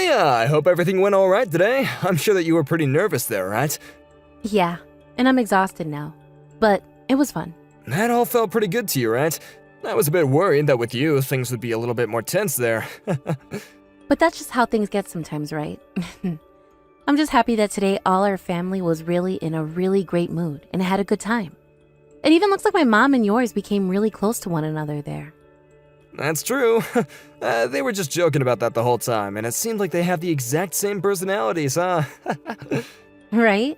Nia, I hope everything went alright today. I'm sure that you were pretty nervous there, right? Yeah, and I'm exhausted now. But it was fun. That all felt pretty good to you, right? I was a bit worried that with you, things would be a little bit more tense there. But that's just how things get sometimes, right? I'm just happy that today all our family was really in a really great mood and had a good time. It even looks like my mom and yours became really close to one another there. That's true. They were just joking about that the whole time, and it seemed like they have the exact same personalities, huh? Right?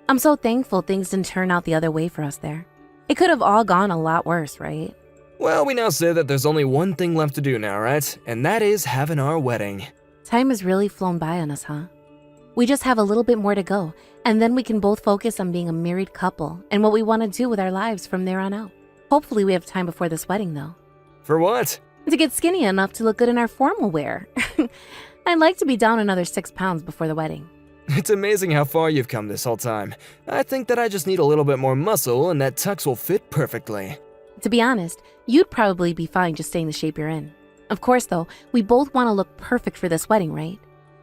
I'm so thankful things didn't turn out the other way for us there. It could have all gone a lot worse, right? Well, we now say that there's only one thing left to do now, right? And that is having our wedding. Time has really flown by on us, huh? We just have a little bit more to go, and then we can both focus on being a married couple and what we want to do with our lives from there on out. Hopefully we have time before this wedding, though. For what? To get skinny enough to look good in our formal wear. I'd like to be down another 6 pounds before the wedding. It's amazing how far you've come this whole time. I think that I just need a little bit more muscle and that tux will fit perfectly. To be honest, you'd probably be fine just staying the shape you're in. Of course, though, we both want to look perfect for this wedding, right?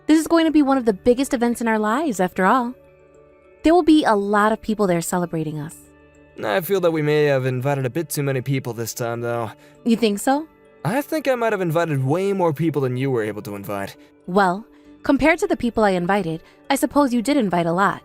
This is going to be one of the biggest events in our lives, after all. There will be a lot of people there celebrating us. I feel that we may have invited a bit too many people this time, though. You think so? I think I might have invited way more people than you were able to invite. Well, compared to the people I invited, I suppose you did invite a lot.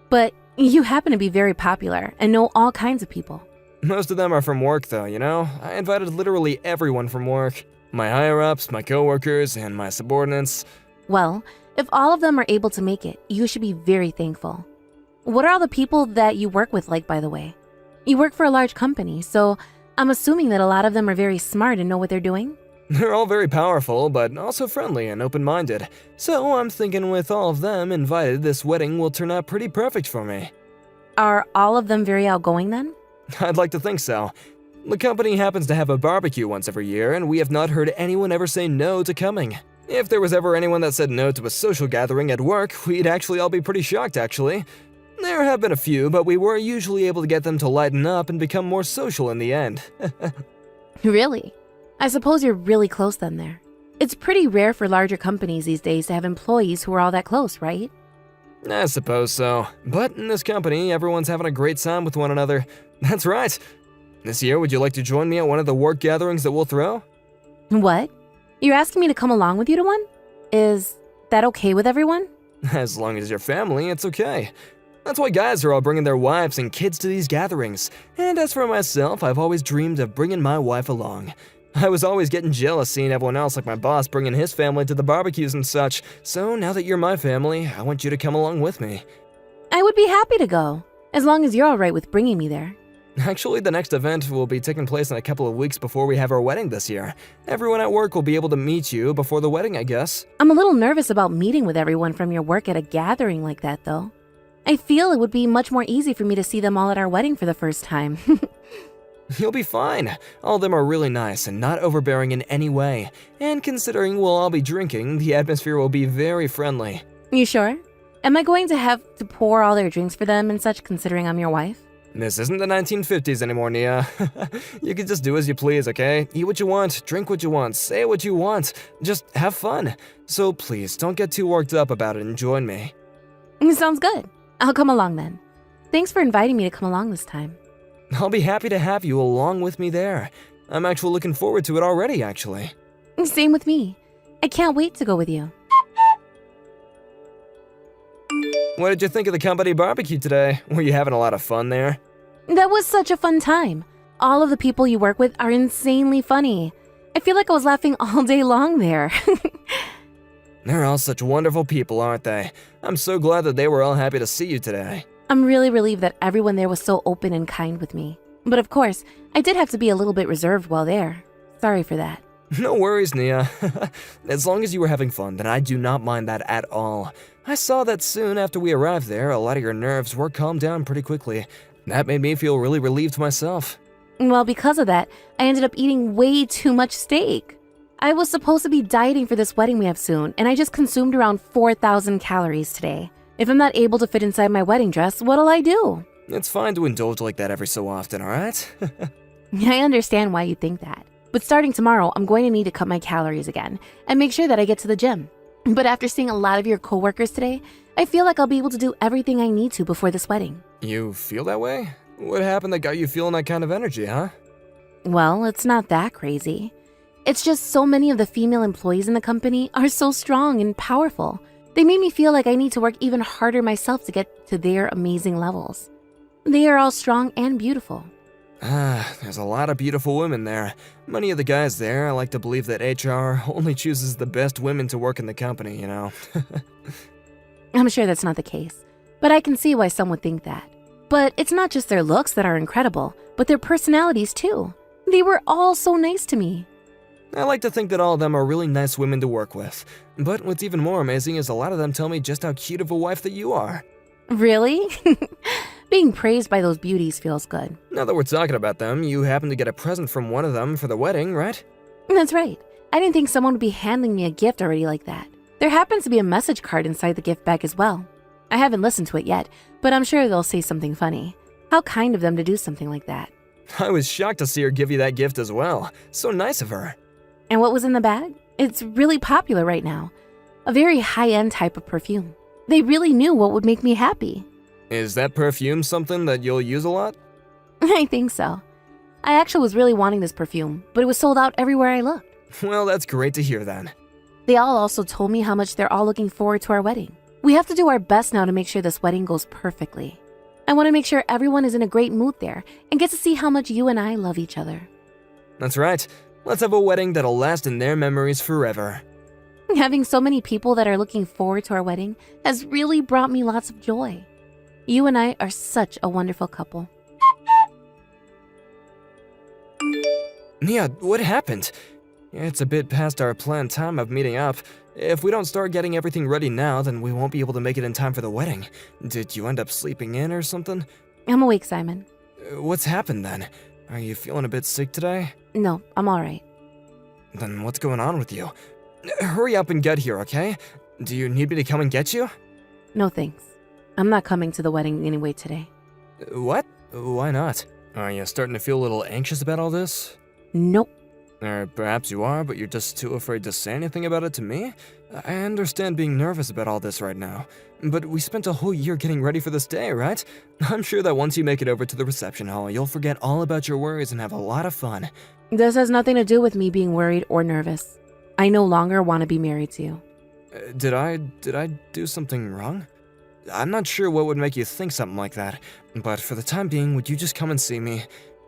But you happen to be very popular and know all kinds of people. Most of them are from work, though, you know? I invited literally everyone from work. My higher-ups, my coworkers, and my subordinates. Well, if all of them are able to make it, you should be very thankful. What are all the people that you work with like, by the way? You work for a large company, so I'm assuming that a lot of them are very smart and know what they're doing? They're all very powerful, but also friendly and open-minded. So I'm thinking with all of them invited, this wedding will turn out pretty perfect for me. Are all of them very outgoing then? I'd like to think so. The company happens to have a barbecue once every year, and we have not heard anyone ever say no to coming. If there was ever anyone that said no to a social gathering at work, we'd actually all be pretty shocked, actually. There have been a few, but we were usually able to get them to lighten up and become more social in the end. Really? I suppose you're really close then there. It's pretty rare for larger companies these days to have employees who are all that close, right? I suppose so. But in this company, everyone's having a great time with one another. That's right. This year, would you like to join me at one of the work gatherings that we'll throw? What? You're asking me to come along with you to one? Is that okay with everyone? As long as you're family, it's okay. That's why guys are all bringing their wives and kids to these gatherings. And as for myself, I've always dreamed of bringing my wife along. I was always getting jealous seeing everyone else like my boss bringing his family to the barbecues and such. So now that you're my family, I want you to come along with me. I would be happy to go, as long as you're alright with bringing me there. Actually, the next event will be taking place in a couple of weeks before we have our wedding this year. Everyone at work will be able to meet you before the wedding, I guess. I'm a little nervous about meeting with everyone from your work at a gathering like that, though. I feel it would be much more easy for me to see them all at our wedding for the first time. You'll be fine. All of them are really nice and not overbearing in any way. And considering we'll all be drinking, the atmosphere will be very friendly. You sure? Am I going to have to pour all their drinks for them and such, considering I'm your wife? This isn't the 1950s anymore, Nia. You can just do as you please, okay? Eat what you want, drink what you want, say what you want. Just have fun. So please, don't get too worked up about it and join me. Sounds good. I'll come along then. Thanks for inviting me to come along this time. I'll be happy to have you along with me there. I'm actually looking forward to it already, actually. Same with me. I can't wait to go with you. What did you think of the company barbecue today? Were you having a lot of fun there? That was such a fun time. All of the people you work with are insanely funny. I feel like I was laughing all day long there. They're all such wonderful people, aren't they? I'm so glad that they were all happy to see you today. I'm really relieved that everyone there was so open and kind with me. But of course, I did have to be a little bit reserved while there. Sorry for that. No worries, Nia. As long as you were having fun, then I do not mind that at all. I saw that soon after we arrived there, a lot of your nerves were calmed down pretty quickly. That made me feel really relieved myself. Well, because of that, I ended up eating way too much steak. I was supposed to be dieting for this wedding we have soon, and I just consumed around 4,000 calories today. If I'm not able to fit inside my wedding dress, what'll I do? It's fine to indulge like that every so often, alright? I understand why you think that. But starting tomorrow, I'm going to need to cut my calories again and make sure that I get to the gym. But after seeing a lot of your coworkers today, I feel like I'll be able to do everything I need to before this wedding. You feel that way? What happened that got you feeling that kind of energy, huh? Well, it's not that crazy. It's just so many of the female employees in the company are so strong and powerful. They made me feel like I need to work even harder myself to get to their amazing levels. They are all strong and beautiful. There's a lot of beautiful women there. Many of the guys there, I like to believe that HR only chooses the best women to work in the company, you know? I'm sure that's not the case, but I can see why some would think that. But it's not just their looks that are incredible, but their personalities too. They were all so nice to me. I like to think that all of them are really nice women to work with. But what's even more amazing is a lot of them tell me just how cute of a wife that you are. Really? Being praised by those beauties feels good. Now that we're talking about them, you happen to get a present from one of them for the wedding, right? That's right. I didn't think someone would be handing me a gift already like that. There happens to be a message card inside the gift bag as well. I haven't listened to it yet, but I'm sure they'll say something funny. How kind of them to do something like that. I was shocked to see her give you that gift as well. So nice of her. And what was in the bag? It's really popular right now. A very high-end type of perfume. They really knew what would make me happy. Is that perfume something that you'll use a lot? I think so. I actually was really wanting this perfume, but it was sold out everywhere I looked. Well, that's great to hear then. They all also told me how much they're all looking forward to our wedding. We have to do our best now to make sure this wedding goes perfectly. I want to make sure everyone is in a great mood there and get to see how much you and I love each other. That's right. Let's have a wedding that'll last in their memories forever. Having so many people that are looking forward to our wedding has really brought me lots of joy. You and I are such a wonderful couple. Nia, what happened? It's a bit past our planned time of meeting up. If we don't start getting everything ready now, then we won't be able to make it in time for the wedding. Did you end up sleeping in or something? I'm awake, Simon. What's happened then? Are you feeling a bit sick today? No, I'm all right. Then what's going on with you? Hurry up and get here, okay? Do you need me to come and get you? No thanks. I'm not coming to the wedding anyway today. What? Why not? Are you starting to feel a little anxious about all this? Nope. Or perhaps you are, but you're just too afraid to say anything about it to me? I understand being nervous about all this right now, but we spent a whole year getting ready for this day, right? I'm sure that once you make it over to the reception hall, you'll forget all about your worries and have a lot of fun. This has nothing to do with me being worried or nervous. I no longer want to be married to you. Did I do something wrong? I'm not sure what would make you think something like that, but for the time being, would you just come and see me?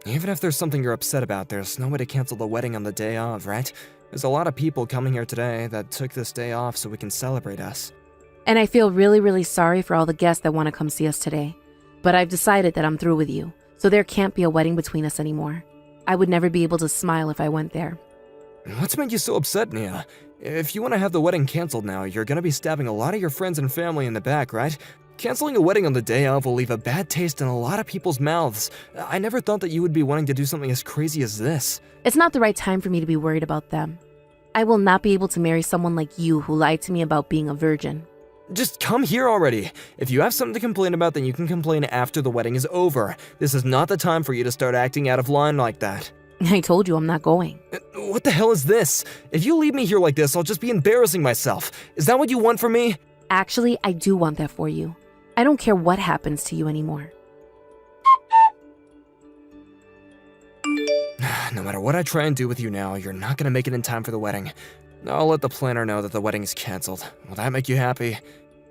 Even if there's something you're upset about, there's no way to cancel the wedding on the day of, right? There's a lot of people coming here today that took this day off so we can celebrate us. And I feel really, really sorry for all the guests that want to come see us today. But I've decided that I'm through with you, so there can't be a wedding between us anymore. I would never be able to smile if I went there. What's made you so upset, Nia? If you want to have the wedding canceled now, you're gonna be stabbing a lot of your friends and family in the back, right? Canceling a wedding on the day of will leave a bad taste in a lot of people's mouths. I never thought that you would be wanting to do something as crazy as this. It's not the right time for me to be worried about them. I will not be able to marry someone like you who lied to me about being a virgin. Just come here already. If you have something to complain about, then you can complain after the wedding is over. This is not the time for you to start acting out of line like that. I told you I'm not going. What the hell is this? If you leave me here like this, I'll just be embarrassing myself. Is that what you want from me? Actually, I do want that for you. I don't care what happens to you anymore. No matter what I try and do with you now, you're not gonna make it in time for the wedding. I'll let the planner know that the wedding is canceled. Will that make you happy?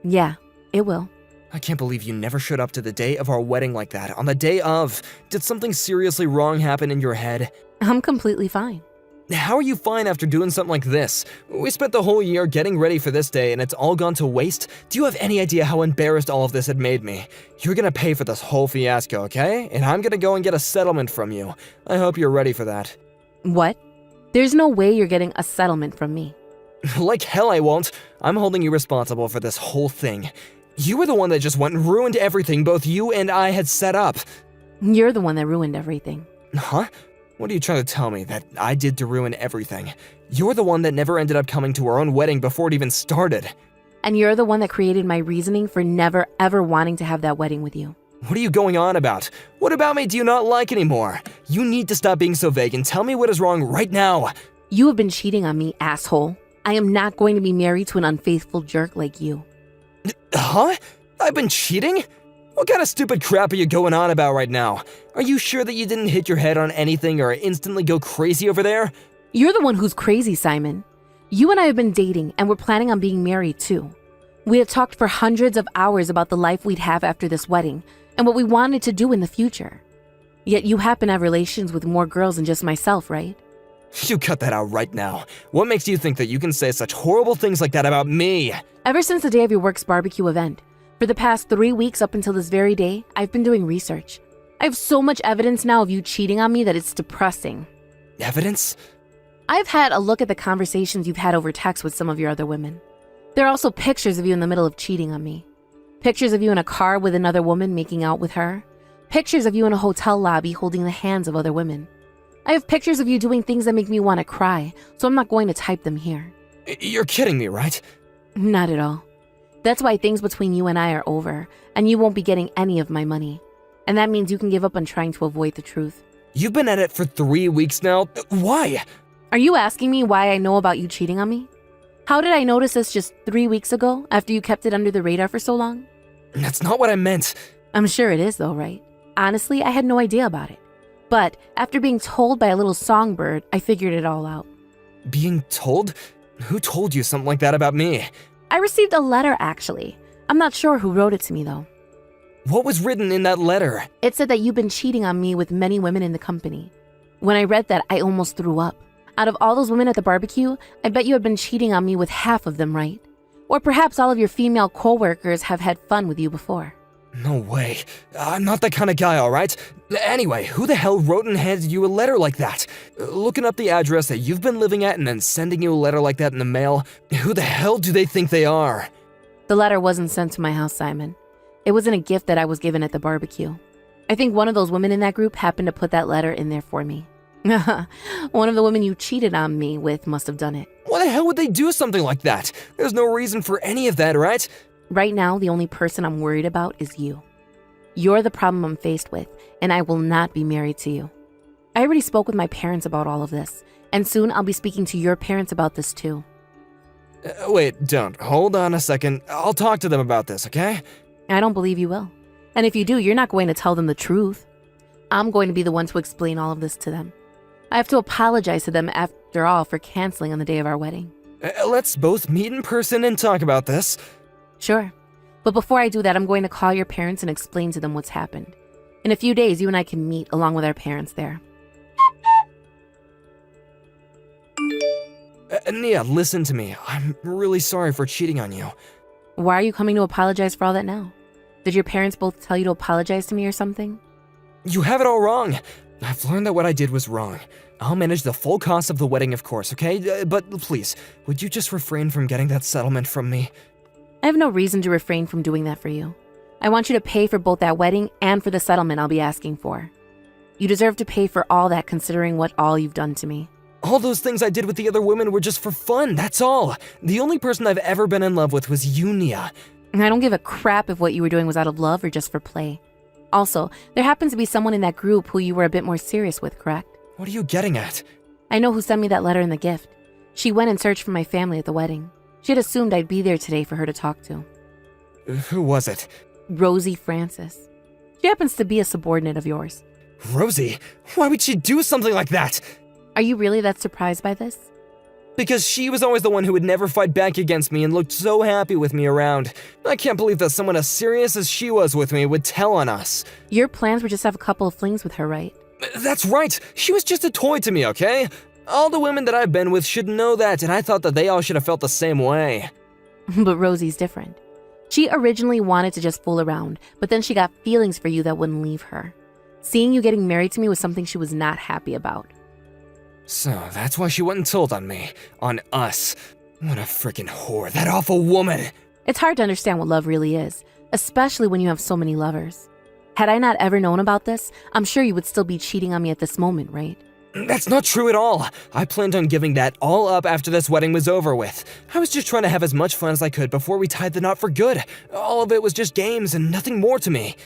Yeah, it will. I can't believe you never showed up to the day of our wedding like that. On the day of, did something seriously wrong happen in your head? I'm completely fine. How are you fine after doing something like this? We spent the whole year getting ready for this day and it's all gone to waste? Do you have any idea how embarrassed all of this had made me? You're gonna pay for this whole fiasco, okay? And I'm gonna go and get a settlement from you. I hope you're ready for that. What? There's no way you're getting a settlement from me. Like hell I won't. I'm holding you responsible for this whole thing. You were the one that just went and ruined everything both you and I had set up. You're the one that ruined everything. Huh? What are you trying to tell me, that I did to ruin everything? You're the one that never ended up coming to our own wedding before it even started. And you're the one that created my reasoning for never ever wanting to have that wedding with you. What are you going on about? What about me do you not like anymore? You need to stop being so vague and tell me what is wrong right now. You have been cheating on me, asshole. I am not going to be married to an unfaithful jerk like you. Huh? I've been cheating? What kind of stupid crap are you going on about right now? Are you sure that you didn't hit your head on anything or instantly go crazy over there? You're the one who's crazy, Simon. You and I have been dating, and we're planning on being married too. We had talked for hundreds of hours about the life we'd have after this wedding and what we wanted to do in the future. Yet you happen to have relations with more girls than just myself, right? You cut that out right now. What makes you think that you can say such horrible things like that about me? Ever since the day of your work's barbecue event, for the past 3 weeks up until this very day, I've been doing research. I have so much evidence now of you cheating on me that it's depressing. Evidence? I've had a look at the conversations you've had over text with some of your other women. There are also pictures of you in the middle of cheating on me. Pictures of you in a car with another woman making out with her. Pictures of you in a hotel lobby holding the hands of other women. I have pictures of you doing things that make me want to cry, so I'm not going to type them here. You're kidding me, right? Not at all. That's why things between you and I are over, and you won't be getting any of my money. And that means you can give up on trying to avoid the truth. You've been at it for 3 weeks now. Why? Are you asking me why I know about you cheating on me? How did I notice this just 3 weeks ago after you kept it under the radar for so long? That's not what I meant. I'm sure it is though, right? Honestly, I had no idea about it. But after being told by a little songbird, I figured it all out. Being told? Who told you something like that about me? I received a letter, actually. I'm not sure who wrote it to me, though. What was written in that letter? It said that you've been cheating on me with many women in the company. When I read that, I almost threw up. Out of all those women at the barbecue, I bet you have been cheating on me with half of them, right? Or perhaps all of your female co-workers have had fun with you before. No way. I'm not that kind of guy, alright? Anyway, who the hell wrote and handed you a letter like that? Looking up the address that you've been living at and then sending you a letter like that in the mail, who the hell do they think they are? The letter wasn't sent to my house, Simon. It wasn't a gift that I was given at the barbecue. I think one of those women in that group happened to put that letter in there for me. One of the women you cheated on me with must have done it. Why the hell would they do something like that? There's no reason for any of that, right? Right now, the only person I'm worried about is you. You're the problem I'm faced with, and I will not be married to you. I already spoke with my parents about all of this, and soon I'll be speaking to your parents about this too. Wait, don't. Hold on a second. I'll talk to them about this, okay? I don't believe you will. And if you do, you're not going to tell them the truth. I'm going to be the one to explain all of this to them. I have to apologize to them after all for canceling on the day of our wedding. Let's both meet in person and talk about this. Sure. But before I do that, I'm going to call your parents and explain to them what's happened. In a few days, you and I can meet along with our parents there. Nia, listen to me. I'm really sorry for cheating on you. Why are you coming to apologize for all that now? Did your parents both tell you to apologize to me or something? You have it all wrong. I've learned that what I did was wrong. I'll manage the full cost of the wedding, of course, okay? But please, would you just refrain from getting that settlement from me? I have no reason to refrain from doing that for you. I want you to pay for both that wedding and for the settlement I'll be asking for. You deserve to pay for all that considering what all you've done to me. All those things I did with the other women were just for fun, that's all. The only person I've ever been in love with was you, Nia. And I don't give a crap if what you were doing was out of love or just for play. Also, there happens to be someone in that group who you were a bit more serious with, correct? What are you getting at? I know who sent me that letter and the gift. She went and searched for my family at the wedding. She had assumed I'd be there today for her to talk to. Who was it? Rosie Francis. She happens to be a subordinate of yours. Rosie? Why would she do something like that? Are you really that surprised by this? Because she was always the one who would never fight back against me and looked so happy with me around. I can't believe that someone as serious as she was with me would tell on us. Your plans were just to have a couple of flings with her, right? That's right. She was just a toy to me, okay? All the women that I've been with should know that, and I thought that they all should have felt the same way. But Rosie's different. She originally wanted to just fool around, but then she got feelings for you that wouldn't leave her. Seeing you getting married to me was something she was not happy about. So that's why she went and told on me. On us. What a freaking whore. That awful woman. It's hard to understand what love really is, especially when you have so many lovers. Had I not ever known about this, I'm sure you would still be cheating on me at this moment, right? That's not true at all. I planned on giving that all up after this wedding was over with. I was just trying to have as much fun as I could before we tied the knot for good. All of it was just games and nothing more to me.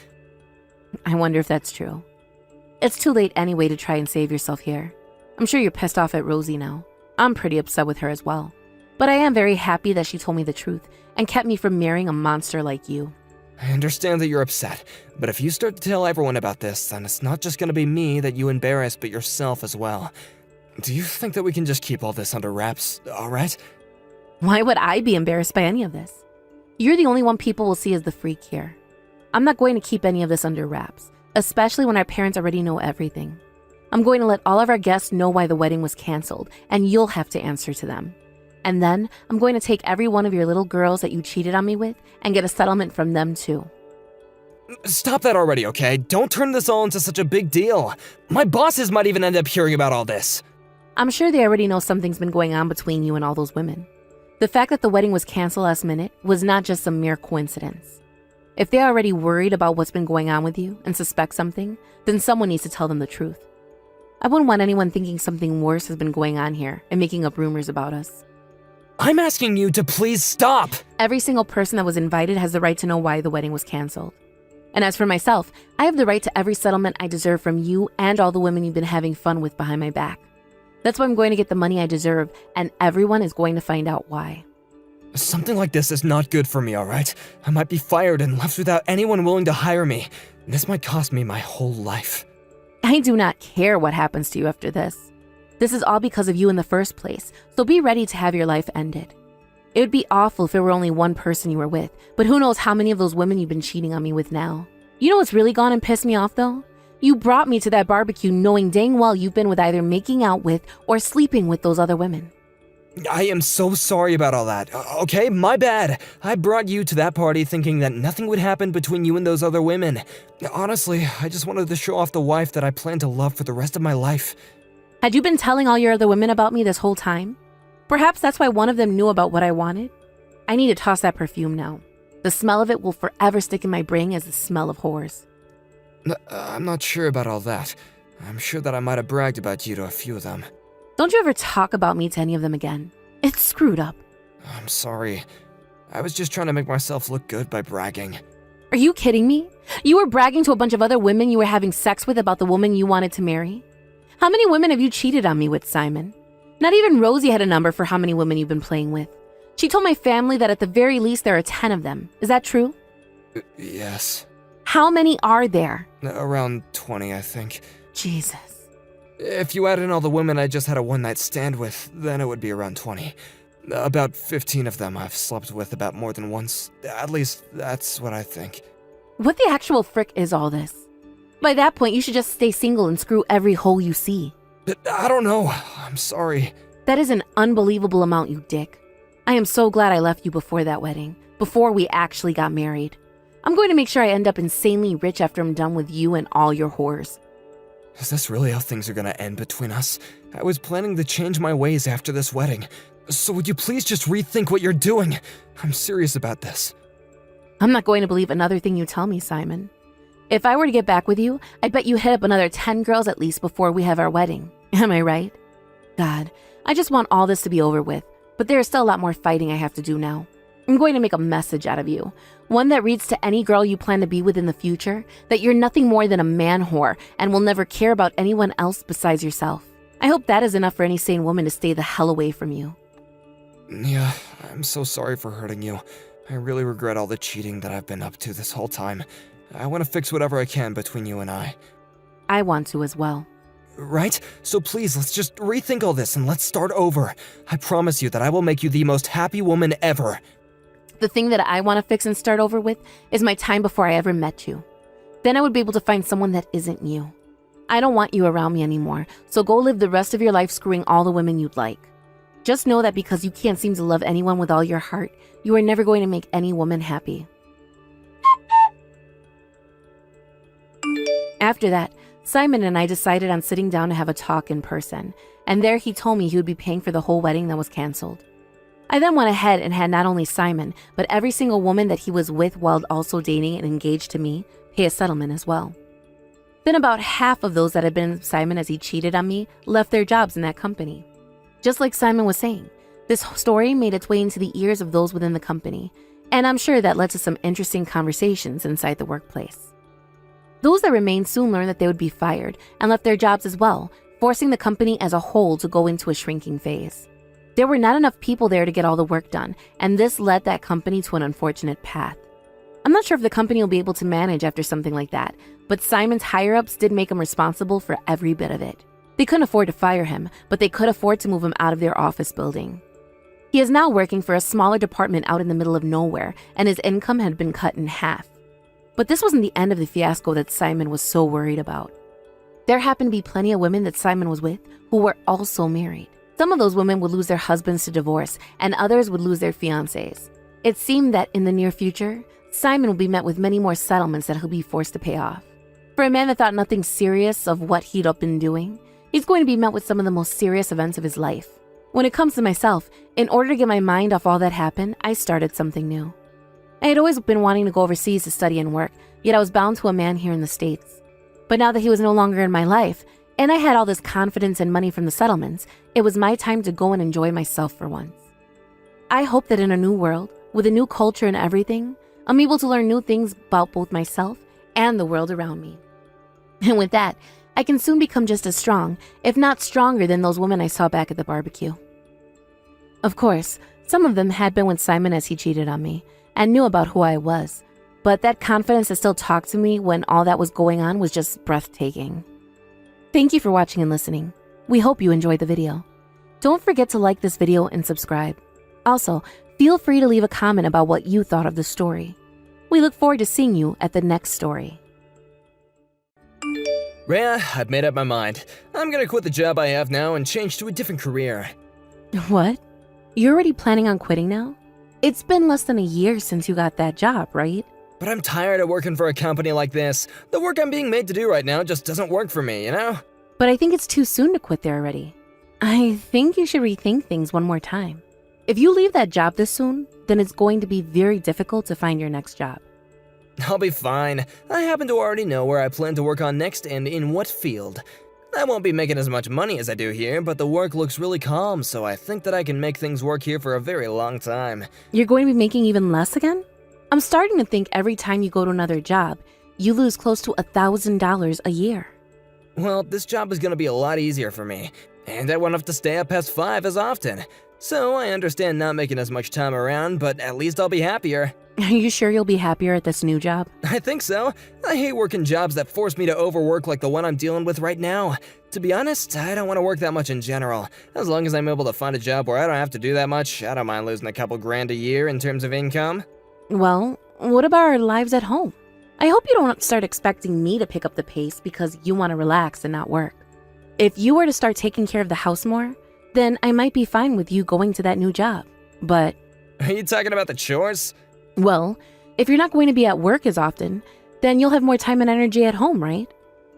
I wonder if that's true. It's too late anyway to try and save yourself here. I'm sure you're pissed off at Rosie now. I'm pretty upset with her as well. But I am very happy that she told me the truth and kept me from marrying a monster like you. I understand that you're upset, but if you start to tell everyone about this, then it's not just gonna be me that you embarrass, but yourself as well. Do you think that we can just keep all this under wraps, alright? Why would I be embarrassed by any of this? You're the only one people will see as the freak here. I'm not going to keep any of this under wraps, especially when our parents already know everything. I'm going to let all of our guests know why the wedding was canceled, and you'll have to answer to them. And then I'm going to take every one of your little girls that you cheated on me with and get a settlement from them too. Stop that already, okay? Don't turn this all into such a big deal. My bosses might even end up hearing about all this. I'm sure they already know something's been going on between you and all those women. The fact that the wedding was canceled last minute was not just a mere coincidence. If they're already worried about what's been going on with you and suspect something, then someone needs to tell them the truth. I wouldn't want anyone thinking something worse has been going on here and making up rumors about us. I'm asking you to please stop! Every single person that was invited has the right to know why the wedding was canceled. And as for myself, I have the right to every settlement I deserve from you and all the women you've been having fun with behind my back. That's why I'm going to get the money I deserve, and everyone is going to find out why. Something like this is not good for me, alright? I might be fired and left without anyone willing to hire me. This might cost me my whole life. I do not care what happens to you after this. This is all because of you in the first place, so be ready to have your life ended. It would be awful if it were only one person you were with, but who knows how many of those women you've been cheating on me with now. You know what's really gone and pissed me off though? You brought me to that barbecue knowing dang well you've been with either making out with or sleeping with those other women. I am so sorry about all that, okay? My bad. I brought you to that party thinking that nothing would happen between you and those other women. Honestly, I just wanted to show off the wife that I plan to love for the rest of my life. Had you been telling all your other women about me this whole time? Perhaps that's why one of them knew about what I wanted. I need to toss that perfume now. The smell of it will forever stick in my brain as the smell of whores. I'm not sure about all that. I'm sure that I might have bragged about you to a few of them. Don't you ever talk about me to any of them again. It's screwed up. I'm sorry. I was just trying to make myself look good by bragging. Are you kidding me? You were bragging to a bunch of other women you were having sex with about the woman you wanted to marry? How many women have you cheated on me with, Simon? Not even Rosie had a number for how many women you've been playing with. She told my family that at the very least there are 10 of them. Is that true? Yes. How many are there? Around 20, I think. Jesus. If you add in all the women I just had a one-night stand with, then it would be around 20. About 15 of them I've slept with about more than once. At least, that's what I think. What the actual frick is all this? By that point, you should just stay single and screw every hole you see. I don't know. I'm sorry. That is an unbelievable amount, you dick. I am so glad I left you before that wedding, before we actually got married. I'm going to make sure I end up insanely rich after I'm done with you and all your whores. Is this really how things are gonna end between us? I was planning to change my ways after this wedding. So would you please just rethink what you're doing? I'm serious about this. I'm not going to believe another thing you tell me, Simon. If I were to get back with you, I bet you hit up another 10 girls at least before we have our wedding. Am I right? God, I just want all this to be over with, but there is still a lot more fighting I have to do now. I'm going to make a message out of you. One that reads to any girl you plan to be with in the future that you're nothing more than a man whore and will never care about anyone else besides yourself. I hope that is enough for any sane woman to stay the hell away from you. Yeah, I'm so sorry for hurting you. I really regret all the cheating that I've been up to this whole time. I want to fix whatever I can between you and I. I want to as well. Right? So please, let's just rethink all this and let's start over. I promise you that I will make you the most happy woman ever. The thing that I want to fix and start over with is my time before I ever met you. Then I would be able to find someone that isn't you. I don't want you around me anymore, so go live the rest of your life screwing all the women you'd like. Just know that because you can't seem to love anyone with all your heart, you are never going to make any woman happy. After that, Simon and I decided on sitting down to have a talk in person, and there he told me he would be paying for the whole wedding that was canceled. I then went ahead and had not only Simon, but every single woman that he was with while also dating and engaged to me pay a settlement as well. Then about half of those that had been with Simon as he cheated on me left their jobs in that company. Just like Simon was saying, this story made its way into the ears of those within the company, and I'm sure that led to some interesting conversations inside the workplace. Those that remained soon learned that they would be fired and left their jobs as well, forcing the company as a whole to go into a shrinking phase. There were not enough people there to get all the work done, and this led that company to an unfortunate path. I'm not sure if the company will be able to manage after something like that, but Simon's higher-ups did make him responsible for every bit of it. They couldn't afford to fire him, but they could afford to move him out of their office building. He is now working for a smaller department out in the middle of nowhere, and his income had been cut in half. But this wasn't the end of the fiasco that Simon was so worried about. There happened to be plenty of women that Simon was with who were also married. Some of those women would lose their husbands to divorce, and others would lose their fiancés. It seemed that in the near future, Simon will be met with many more settlements that he'll be forced to pay off. For a man that thought nothing serious of what he'd been doing, he's going to be met with some of the most serious events of his life. When it comes to myself, in order to get my mind off all that happened, I started something new. I had always been wanting to go overseas to study and work, yet I was bound to a man here in the States. But now that he was no longer in my life, and I had all this confidence and money from the settlements, it was my time to go and enjoy myself for once. I hope that in a new world, with a new culture and everything, I'm able to learn new things about both myself and the world around me. And with that, I can soon become just as strong, if not stronger than those women I saw back at the barbecue. Of course, some of them had been with Simon as he cheated on me, and knew about who I was, but that confidence to still talk to me when all that was going on was just breathtaking. Thank you for watching and listening. We hope you enjoyed the video. Don't forget to like this video and subscribe. Also, feel free to leave a comment about what you thought of the story. We look forward to seeing you at the next story. Rhea, I've made up my mind. I'm gonna quit the job I have now and change to a different career. What? You're already planning on quitting now? It's been less than a year since you got that job, right? But I'm tired of working for a company like this. The work I'm being made to do right now just doesn't work for me, you know? But I think it's too soon to quit there already. I think you should rethink things one more time. If you leave that job this soon, then it's going to be very difficult to find your next job. I'll be fine. I happen to already know where I plan to work on next and in what field. I won't be making as much money as I do here, but the work looks really calm, so I think that I can make things work here for a very long time. You're going to be making even less again? I'm starting to think every time you go to another job, you lose close to $1,000 a year. Well, this job is gonna be a lot easier for me, and I won't have to stay up past 5 as often. So I understand not making as much time around, but at least I'll be happier. Are you sure you'll be happier at this new job? I think so. I hate working jobs that force me to overwork like the one I'm dealing with right now. To be honest, I don't want to work that much in general. As long as I'm able to find a job where I don't have to do that much, I don't mind losing a couple grand a year in terms of income. Well, what about our lives at home? I hope you don't start expecting me to pick up the pace because you want to relax and not work. If you were to start taking care of the house more, then I might be fine with you going to that new job. But... Are you talking about the chores? Well, if you're not going to be at work as often, then you'll have more time and energy at home, right?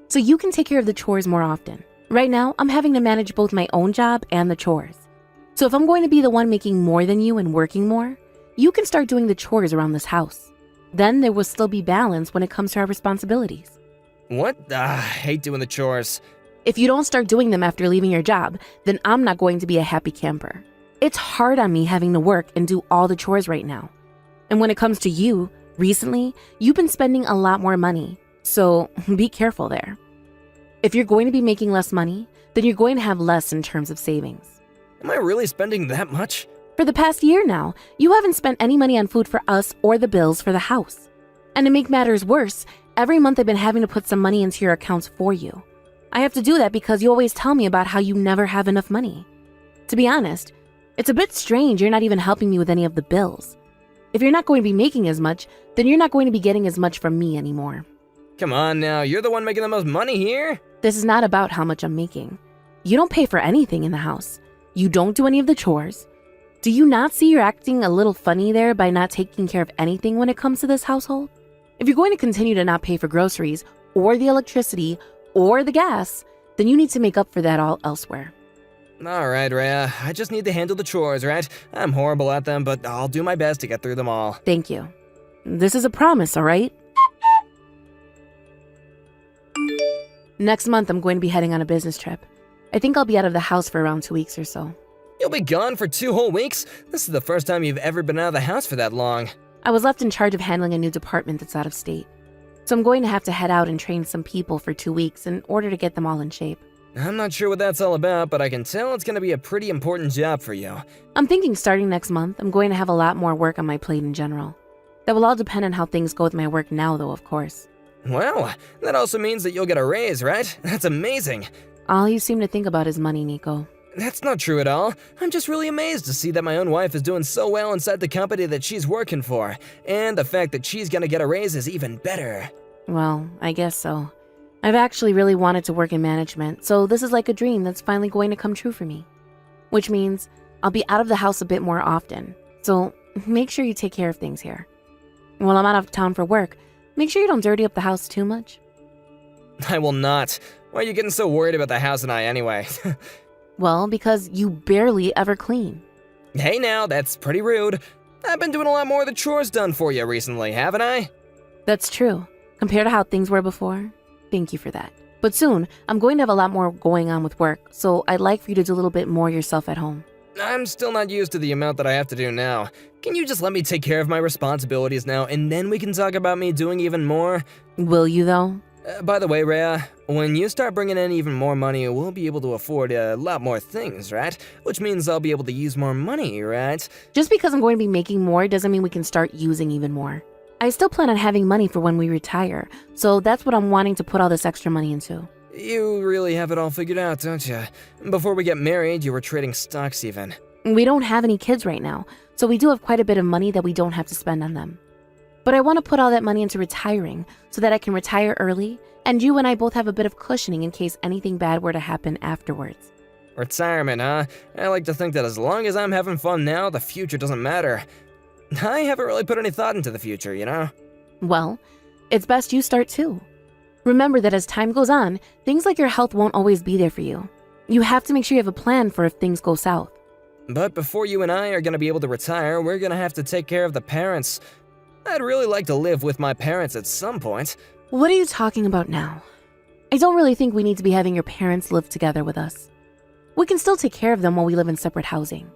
So you can take care of the chores more often. Right now, I'm having to manage both my own job and the chores. So if I'm going to be the one making more than you and working more, you can start doing the chores around this house. Then there will still be balance when it comes to our responsibilities. What? I hate doing the chores. If you don't start doing them after leaving your job, then I'm not going to be a happy camper. It's hard on me having to work and do all the chores right now. And when it comes to you, recently, you've been spending a lot more money, so be careful there. If you're going to be making less money, then you're going to have less in terms of savings. Am I really spending that much? For the past year now, you haven't spent any money on food for us or the bills for the house. And to make matters worse, every month I've been having to put some money into your accounts for you. I have to do that because you always tell me about how you never have enough money. To be honest, it's a bit strange you're not even helping me with any of the bills. If you're not going to be making as much, then you're not going to be getting as much from me anymore. Come on now, you're the one making the most money here. This is not about how much I'm making. You don't pay for anything in the house. You don't do any of the chores. Do you not see you're acting a little funny there by not taking care of anything when it comes to this household? If you're going to continue to not pay for groceries, or the electricity, or the gas, then you need to make up for that all elsewhere. Alright, Rhea, I just need to handle the chores, right? I'm horrible at them, but I'll do my best to get through them all. Thank you. This is a promise, all right? Next month, I'm going to be heading on a business trip. I think I'll be out of the house for around 2 weeks or so. You'll be gone for 2 whole weeks? This is the first time you've ever been out of the house for that long. I was left in charge of handling a new department that's out of state. So I'm going to have to head out and train some people for 2 weeks in order to get them all in shape. I'm not sure what that's all about, but I can tell it's gonna be a pretty important job for you. I'm thinking starting next month, I'm going to have a lot more work on my plate in general. That will all depend on how things go with my work now, though, of course. Well, that also means that you'll get a raise, right? That's amazing. All you seem to think about is money, Nico. That's not true at all. I'm just really amazed to see that my own wife is doing so well inside the company that she's working for. And the fact that she's gonna get a raise is even better. Well, I guess so. I've actually really wanted to work in management, so this is like a dream that's finally going to come true for me. Which means I'll be out of the house a bit more often, so make sure you take care of things here. While I'm out of town for work, make sure you don't dirty up the house too much. I will not. Why are you getting so worried about the house and I anyway? Well, because you barely ever clean. Hey now, that's pretty rude. I've been doing a lot more of the chores done for you recently, haven't I? That's true. Compared to how things were before, thank you for that. But soon, I'm going to have a lot more going on with work, so I'd like for you to do a little bit more yourself at home. I'm still not used to the amount that I have to do now. Can you just let me take care of my responsibilities now, and then we can talk about me doing even more? Will you, though? By the way, Rhea, when you start bringing in even more money, we'll be able to afford a lot more things, right? Which means I'll be able to use more money, right? Just because I'm going to be making more doesn't mean we can start using even more. I still plan on having money for when we retire, so that's what I'm wanting to put all this extra money into. You really have it all figured out, don't you? Before we get married, you were trading stocks even. We don't have any kids right now, so we do have quite a bit of money that we don't have to spend on them. But I want to put all that money into retiring so that I can retire early, and you and I both have a bit of cushioning in case anything bad were to happen afterwards. Retirement, huh? I like to think that as long as I'm having fun now, the future doesn't matter. I haven't really put any thought into the future, you know? Well, it's best you start too. Remember that as time goes on, things like your health won't always be there for you. You have to make sure you have a plan for if things go south. But before you and I are gonna be able to retire, we're gonna have to take care of the parents. I'd really like to live with my parents at some point. What are you talking about now? I don't really think we need to be having your parents live together with us. We can still take care of them while we live in separate housing.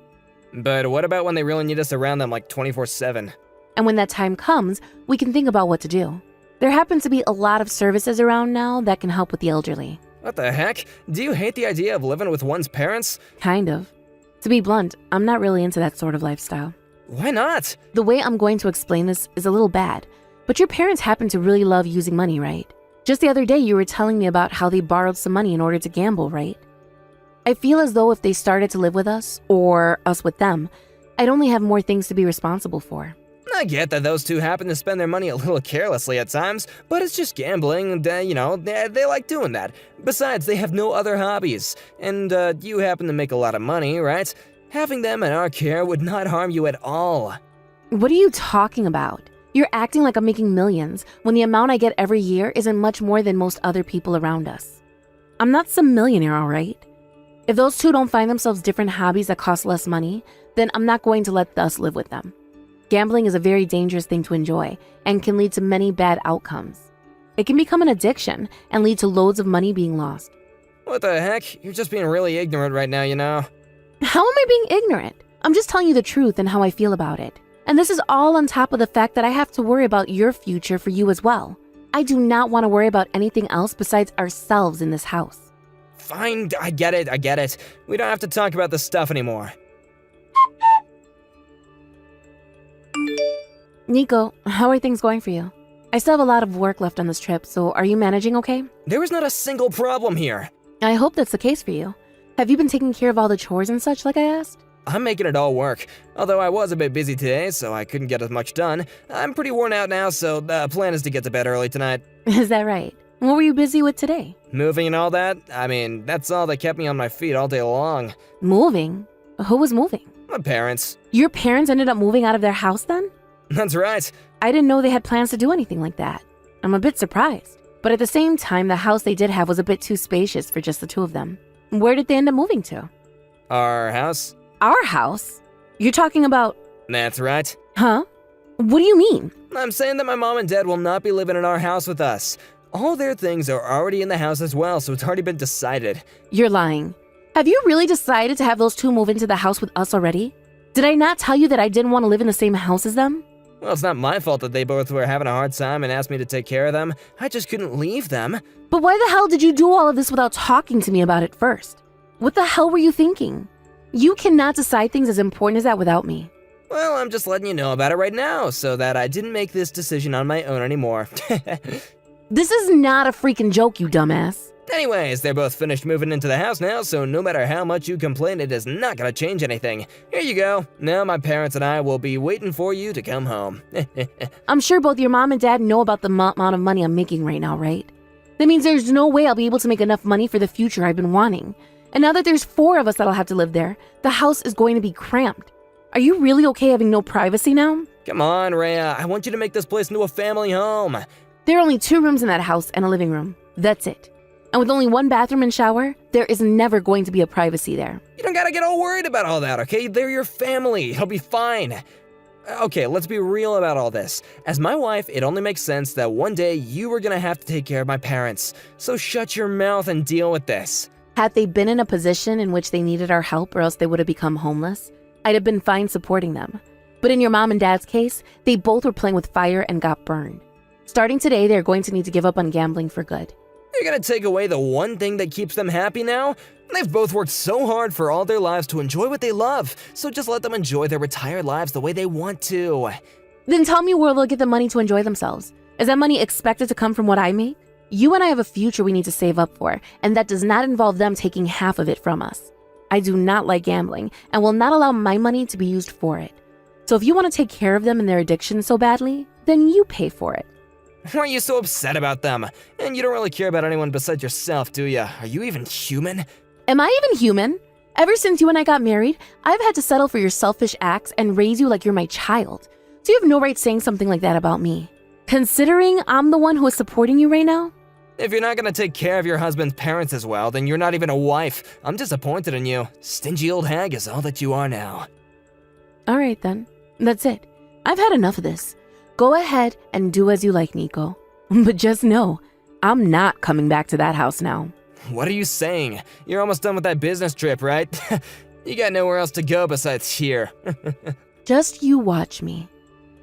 But what about when they really need us around them like 24/7? And when that time comes, we can think about what to do. There happen to be a lot of services around now that can help with the elderly. What the heck? Do you hate the idea of living with one's parents? Kind of. To be blunt, I'm not really into that sort of lifestyle. Why not? The way I'm going to explain this is a little bad, but your parents happen to really love using money, right? Just the other day, you were telling me about how they borrowed some money in order to gamble, right? I feel as though if they started to live with us, or us with them, I'd only have more things to be responsible for. I get that those two happen to spend their money a little carelessly at times, but it's just gambling, and, they like doing that. Besides, they have no other hobbies, and you happen to make a lot of money, right? Having them in our care would not harm you at all. What are you talking about? You're acting like I'm making millions when the amount I get every year isn't much more than most other people around us. I'm not some millionaire, all right? If those two don't find themselves different hobbies that cost less money, then I'm not going to let us live with them. Gambling is a very dangerous thing to enjoy and can lead to many bad outcomes. It can become an addiction and lead to loads of money being lost. What the heck? You're just being really ignorant right now, you know? How am I being ignorant? I'm just telling you the truth and how I feel about it. And this is all on top of the fact that I have to worry about your future for you as well. I do not want to worry about anything else besides ourselves in this house. Fine, I get it. We don't have to talk about this stuff anymore. Nico, how are things going for you? I still have a lot of work left on this trip, so are you managing okay? There is not a single problem here. I hope that's the case for you. Have you been taking care of all the chores and such like I asked? I'm making it all work. Although I was a bit busy today, so I couldn't get as much done. I'm pretty worn out now, so the plan is to get to bed early tonight. Is that right? What were you busy with today? Moving and all that? I mean, that's all that kept me on my feet all day long. Moving? Who was moving? My parents. Your parents ended up moving out of their house then? That's right. I didn't know they had plans to do anything like that. I'm a bit surprised. But at the same time, the house they did have was a bit too spacious for just the two of them. Where did they end up moving to? Our house? Our house? You're talking about... That's right. Huh? What do you mean? I'm saying that my mom and dad will not be living in our house with us. All their things are already in the house as well, so it's already been decided. You're lying. Have you really decided to have those two move into the house with us already? Did I not tell you that I didn't want to live in the same house as them? Well, it's not my fault that they both were having a hard time and asked me to take care of them. I just couldn't leave them. But why the hell did you do all of this without talking to me about it first? What the hell were you thinking? You cannot decide things as important as that without me. Well, I'm just letting you know about it right now, so that I didn't make this decision on my own anymore. This is not a freaking joke, you dumbass. Anyways, they're both finished moving into the house now, so no matter how much you complain, it is not gonna change anything. Here you go. Now my parents and I will be waiting for you to come home. I'm sure both your mom and dad know about the amount of money I'm making right now, right? That means there's no way I'll be able to make enough money for the future I've been wanting. And now that there's 4 of us that'll have to live there, the house is going to be cramped. Are you really okay having no privacy now? Come on, Rhea. I want you to make this place into a family home. There are only 2 rooms in that house and a living room. That's it. And with only 1 bathroom and shower, there is never going to be a privacy there. You don't gotta get all worried about all that, okay? They're your family. It'll be fine. Okay, let's be real about all this. As my wife, it only makes sense that one day you were gonna have to take care of my parents. So shut your mouth and deal with this. Had they been in a position in which they needed our help or else they would have become homeless, I'd have been fine supporting them. But in your mom and dad's case, they both were playing with fire and got burned. Starting today, they're going to need to give up on gambling for good. You're gonna take away the one thing that keeps them happy now? They've both worked so hard for all their lives to enjoy what they love, so just let them enjoy their retired lives the way they want to. Then tell me where they'll get the money to enjoy themselves. Is that money expected to come from what I make? You and I have a future we need to save up for, and that does not involve them taking half of it from us. I do not like gambling and will not allow my money to be used for it. So if you want to take care of them and their addiction so badly, then you pay for it. Why are you so upset about them? And you don't really care about anyone besides yourself, do ya? Are you even human? Am I even human? Ever since you and I got married, I've had to settle for your selfish acts and raise you like you're my child. So you have no right saying something like that about me. Considering I'm the one who is supporting you right now? If you're not gonna take care of your husband's parents as well, then you're not even a wife. I'm disappointed in you. Stingy old hag is all that you are now. All right then, that's it. I've had enough of this. Go ahead and do as you like, Nico. But just know, I'm not coming back to that house now. What are you saying? You're almost done with that business trip, right? You got nowhere else to go besides here. Just you watch me.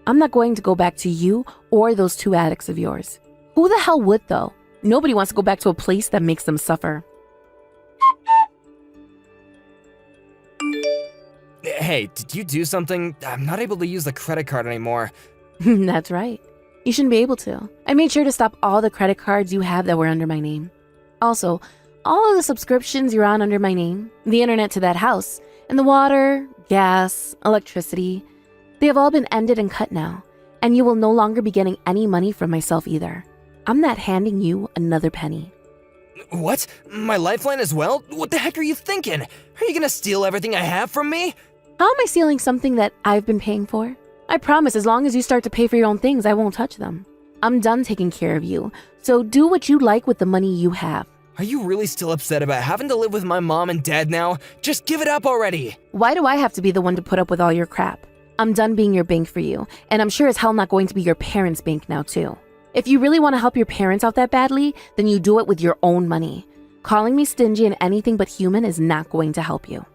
I'm not going to go back to you or those 2 addicts of yours. Who the hell would, though? Nobody wants to go back to a place that makes them suffer. Hey, did you do something? I'm not able to use the credit card anymore. That's right. You shouldn't be able to. I made sure to stop all the credit cards you have that were under my name. Also, all of the subscriptions you're on under my name, the internet to that house, and the water, gas, electricity, they have all been ended and cut now, and you will no longer be getting any money from myself either. I'm not handing you another penny. What? My lifeline as well? What the heck are you thinking? Are you gonna steal everything I have from me? How am I stealing something that I've been paying for? I promise as long as you start to pay for your own things, I won't touch them. I'm done taking care of you, so do what you like with the money you have. Are you really still upset about having to live with my mom and dad now? Just give it up already! Why do I have to be the one to put up with all your crap? I'm done being your bank for you, and I'm sure as hell not going to be your parents' bank now too. If you really want to help your parents out that badly, then you do it with your own money. Calling me stingy and anything but human is not going to help you.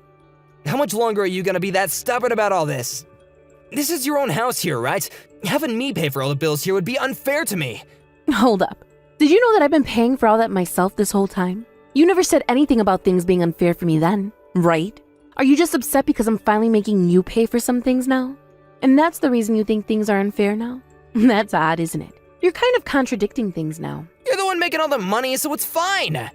How much longer are you gonna be that stubborn about all this? This is your own house here, right? Having me pay for all the bills here would be unfair to me. Hold up. Did you know that I've been paying for all that myself this whole time? You never said anything about things being unfair for me then, right? Are you just upset because I'm finally making you pay for some things now? And that's the reason you think things are unfair now? That's odd, isn't it? You're kind of contradicting things now. You're the one making all the money, so it's fine.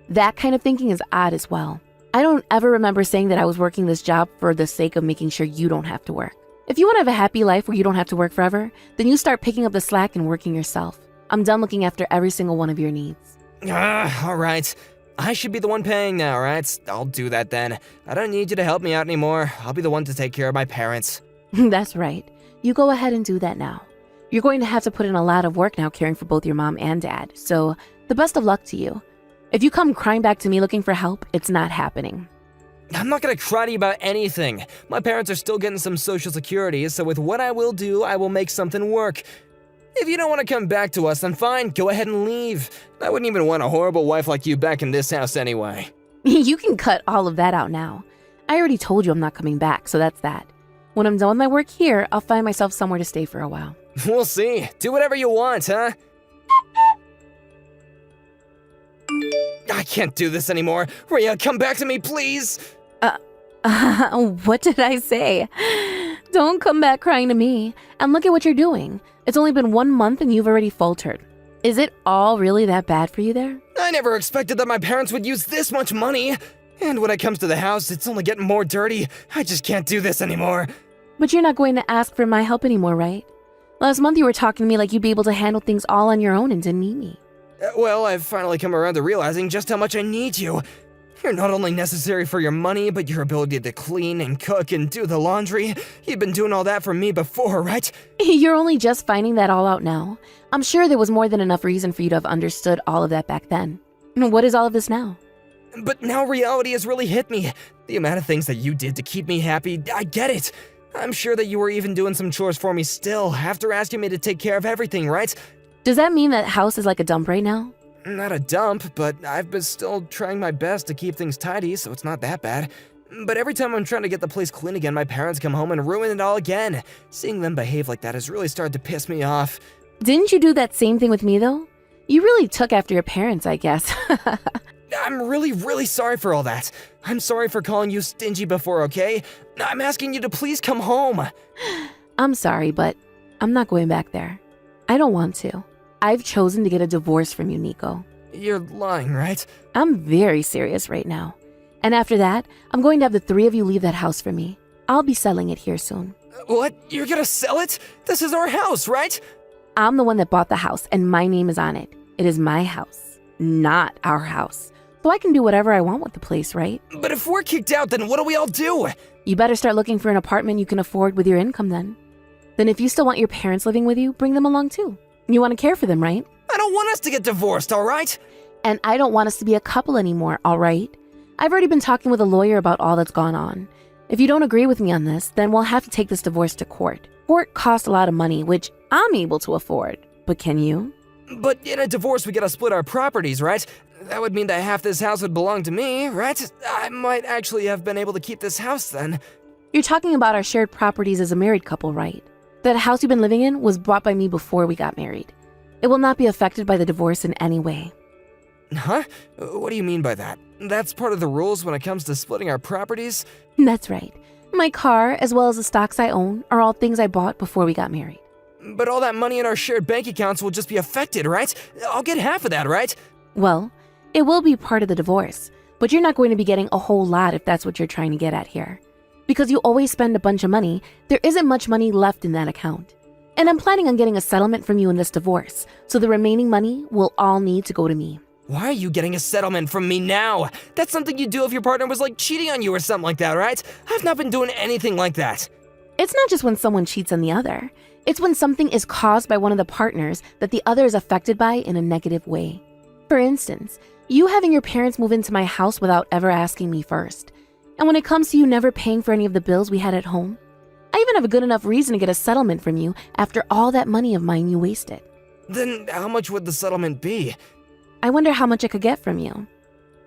That kind of thinking is odd as well. I don't ever remember saying that I was working this job for the sake of making sure you don't have to work. If you want to have a happy life where you don't have to work forever, then you start picking up the slack and working yourself. I'm done looking after every single one of your needs. All right. I should be the one paying now, right? I'll do that then. I don't need you to help me out anymore. I'll be the one to take care of my parents. That's right. You go ahead and do that now. You're going to have to put in a lot of work now caring for both your mom and dad, so the best of luck to you. If you come crying back to me looking for help, it's not happening. I'm not gonna cry to you about anything. My parents are still getting some social security, so with what I will do, I will make something work. If you don't want to come back to us, then fine, go ahead and leave. I wouldn't even want a horrible wife like you back in this house anyway. You can cut all of that out now. I already told you I'm not coming back, so that's that. When I'm done with my work here, I'll find myself somewhere to stay for a while. We'll see. Do whatever you want, huh? I can't do this anymore. Rhea, come back to me, please. What did I say? Don't come back crying to me. And look at what you're doing. It's only been 1 month and you've already faltered. Is it all really that bad for you there? I never expected that my parents would use this much money. And when it comes to the house, it's only getting more dirty. I just can't do this anymore. But you're not going to ask for my help anymore, right? Last month you were talking to me like you'd be able to handle things all on your own and didn't need me. Well, I've finally come around to realizing just how much I need you. You're not only necessary for your money, but your ability to clean and cook and do the laundry. You've been doing all that for me before, right? You're only just finding that all out now. I'm sure there was more than enough reason for you to have understood all of that back then. What is all of this now? But now reality has really hit me. The amount of things that you did to keep me happy, I get it. I'm sure that you were even doing some chores for me still, after asking me to take care of everything, right? Does that mean that house is like a dump right now? Not a dump, but I've been still trying my best to keep things tidy, so it's not that bad. But every time I'm trying to get the place clean again, my parents come home and ruin it all again. Seeing them behave like that has really started to piss me off. Didn't you do that same thing with me, though? You really took after your parents, I guess. I'm really sorry for all that. I'm sorry for calling you stingy before, okay? I'm asking you to please come home. I'm sorry, but I'm not going back there. I don't want to. I've chosen to get a divorce from you, Nico. You're lying, right? I'm very serious right now. And after that, I'm going to have the three of you leave that house for me. I'll be selling it here soon. What? You're gonna sell it? This is our house, right? I'm the one that bought the house, and my name is on it. It is my house, not our house. So I can do whatever I want with the place, right? But if we're kicked out, then what do we all do? You better start looking for an apartment you can afford with your income then. Then if you still want your parents living with you, bring them along too. You want to care for them, right? I don't want us to get divorced, all right? And I don't want us to be a couple anymore, all right? I've already been talking with a lawyer about all that's gone on. If you don't agree with me on this, then we'll have to take this divorce to court. Court costs a lot of money, which I'm able to afford. But can you? But in a divorce, we gotta split our properties, right? That would mean that half this house would belong to me, right? I might actually have been able to keep this house then. You're talking about our shared properties as a married couple, right? That house you've been living in was bought by me before we got married. It will not be affected by the divorce in any way. Huh? What do you mean by that? That's part of the rules when it comes to splitting our properties? That's right. My car, as well as the stocks I own, are all things I bought before we got married. But all that money in our shared bank accounts will just be affected, right? I'll get half of that, right? Well, it will be part of the divorce, but you're not going to be getting a whole lot if that's what you're trying to get at here. Because you always spend a bunch of money, there isn't much money left in that account. And I'm planning on getting a settlement from you in this divorce, so the remaining money will all need to go to me. Why are you getting a settlement from me now? That's something you'd do if your partner was like cheating on you or something like that, right? I've not been doing anything like that. It's not just when someone cheats on the other. It's when something is caused by one of the partners that the other is affected by in a negative way. For instance, you having your parents move into my house without ever asking me first. And when it comes to you never paying for any of the bills we had at home, I even have a good enough reason to get a settlement from you after all that money of mine you wasted. Then how much would the settlement be? I wonder how much I could get from you.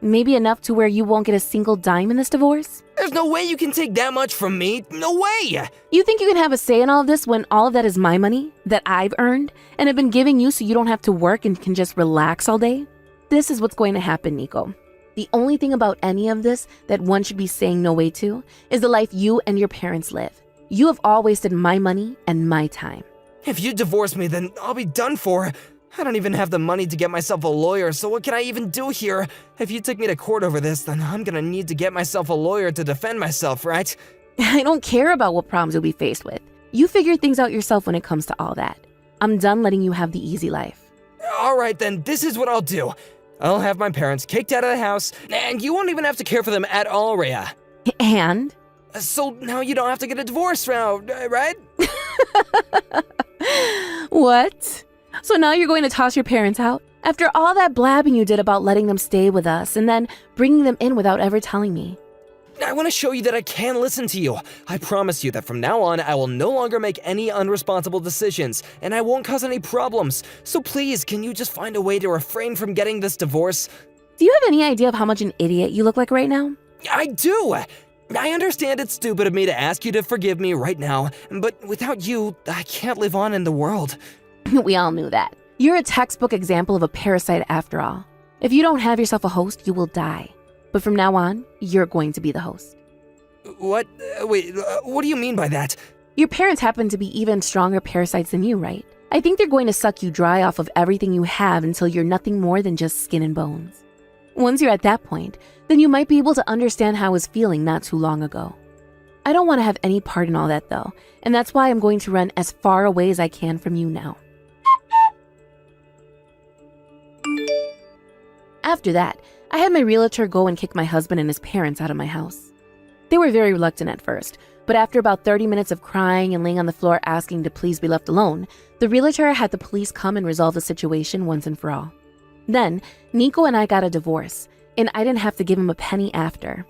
Maybe enough to where you won't get a single dime in this divorce? There's no way you can take that much from me. No way! You think you can have a say in all of this when all of that is my money that I've earned and have been giving you so you don't have to work and can just relax all day? This is what's going to happen, Nico. The only thing about any of this that one should be saying no way to is the life you and your parents live. You have all wasted my money and my time. If you divorce me, then I'll be done for. I don't even have the money to get myself a lawyer, so what can I even do here? If you take me to court over this, then I'm gonna need to get myself a lawyer to defend myself, right? I don't care about what problems you'll be faced with. You figure things out yourself when it comes to all that. I'm done letting you have the easy life. Alright then, this is what I'll do. I'll have my parents kicked out of the house, and you won't even have to care for them at all, Rhea. And? So now you don't have to get a divorce now, right? What? So now you're going to toss your parents out? After all that blabbing you did about letting them stay with us and then bringing them in without ever telling me. I want to show you that I can listen to you. I promise you that from now on, I will no longer make any unresponsible decisions, and I won't cause any problems. So please, can you just find a way to refrain from getting this divorce? Do you have any idea of how much an idiot you look like right now? I do! I understand it's stupid of me to ask you to forgive me right now, but without you, I can't live on in the world. We all knew that. You're a textbook example of a parasite after all. If you don't have yourself a host, you will die. But from now on, you're going to be the host. What? Wait, what do you mean by that? Your parents happen to be even stronger parasites than you, right? I think they're going to suck you dry off of everything you have until you're nothing more than just skin and bones. Once you're at that point, then you might be able to understand how I was feeling not too long ago. I don't want to have any part in all that though, and that's why I'm going to run as far away as I can from you now. After that, I had my realtor go and kick my husband and his parents out of my house. They were very reluctant at first, but after about 30 minutes of crying and laying on the floor asking to please be left alone, the realtor had the police come and resolve the situation once and for all. Then, Nico and I got a divorce, and I didn't have to give him a penny after.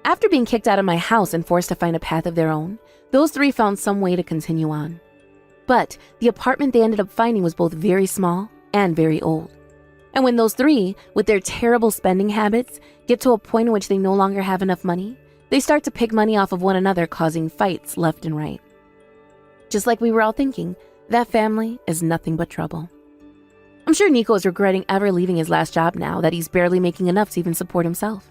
After being kicked out of my house and forced to find a path of their own, those three found some way to continue on. But the apartment they ended up finding was both very small and very old. And when those three, with their terrible spending habits, get to a point in which they no longer have enough money, they start to pick money off of one another, causing fights left and right. Just like we were all thinking, that family is nothing but trouble. I'm sure Nico is regretting ever leaving his last job now that he's barely making enough to even support himself.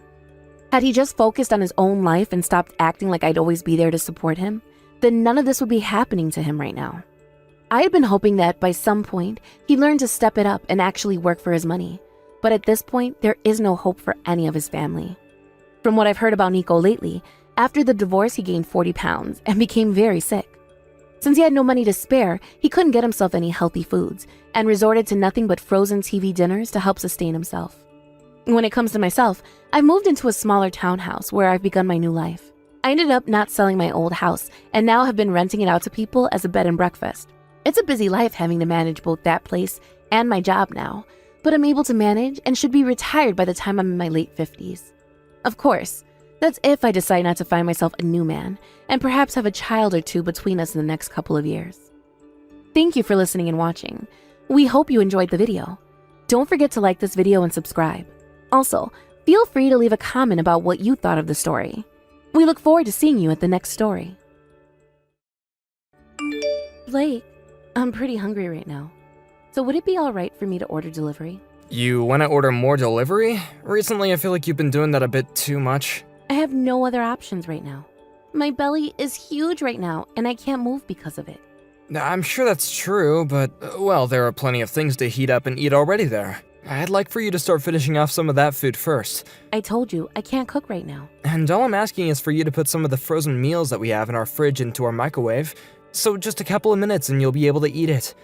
Had he just focused on his own life and stopped acting like I'd always be there to support him, then none of this would be happening to him right now. I had been hoping that by some point, he'd learn to step it up and actually work for his money. But at this point, there is no hope for any of his family. From what I've heard about Nico lately, after the divorce he gained 40 pounds and became very sick. Since he had no money to spare, he couldn't get himself any healthy foods and resorted to nothing but frozen TV dinners to help sustain himself. When it comes to myself, I've moved into a smaller townhouse where I've begun my new life. I ended up not selling my old house and now have been renting it out to people as a bed and breakfast. It's a busy life having to manage both that place and my job now, but I'm able to manage and should be retired by the time I'm in my late 50s. Of course, that's if I decide not to find myself a new man and perhaps have a child or two between us in the next couple of years. Thank you for listening and watching. We hope you enjoyed the video. Don't forget to like this video and subscribe. Also, feel free to leave a comment about what you thought of the story. We look forward to seeing you at the next story. Blake, I'm pretty hungry right now. So would it be alright for me to order delivery? You want to order more delivery? Recently, I feel like you've been doing that a bit too much. I have no other options right now. My belly is huge right now, and I can't move because of it. I'm sure that's true, but, well, there are plenty of things to heat up and eat already there. I'd like for you to start finishing off some of that food first. I told you, I can't cook right now. And all I'm asking is for you to put some of the frozen meals that we have in our fridge into our microwave. So just a couple of minutes and you'll be able to eat it.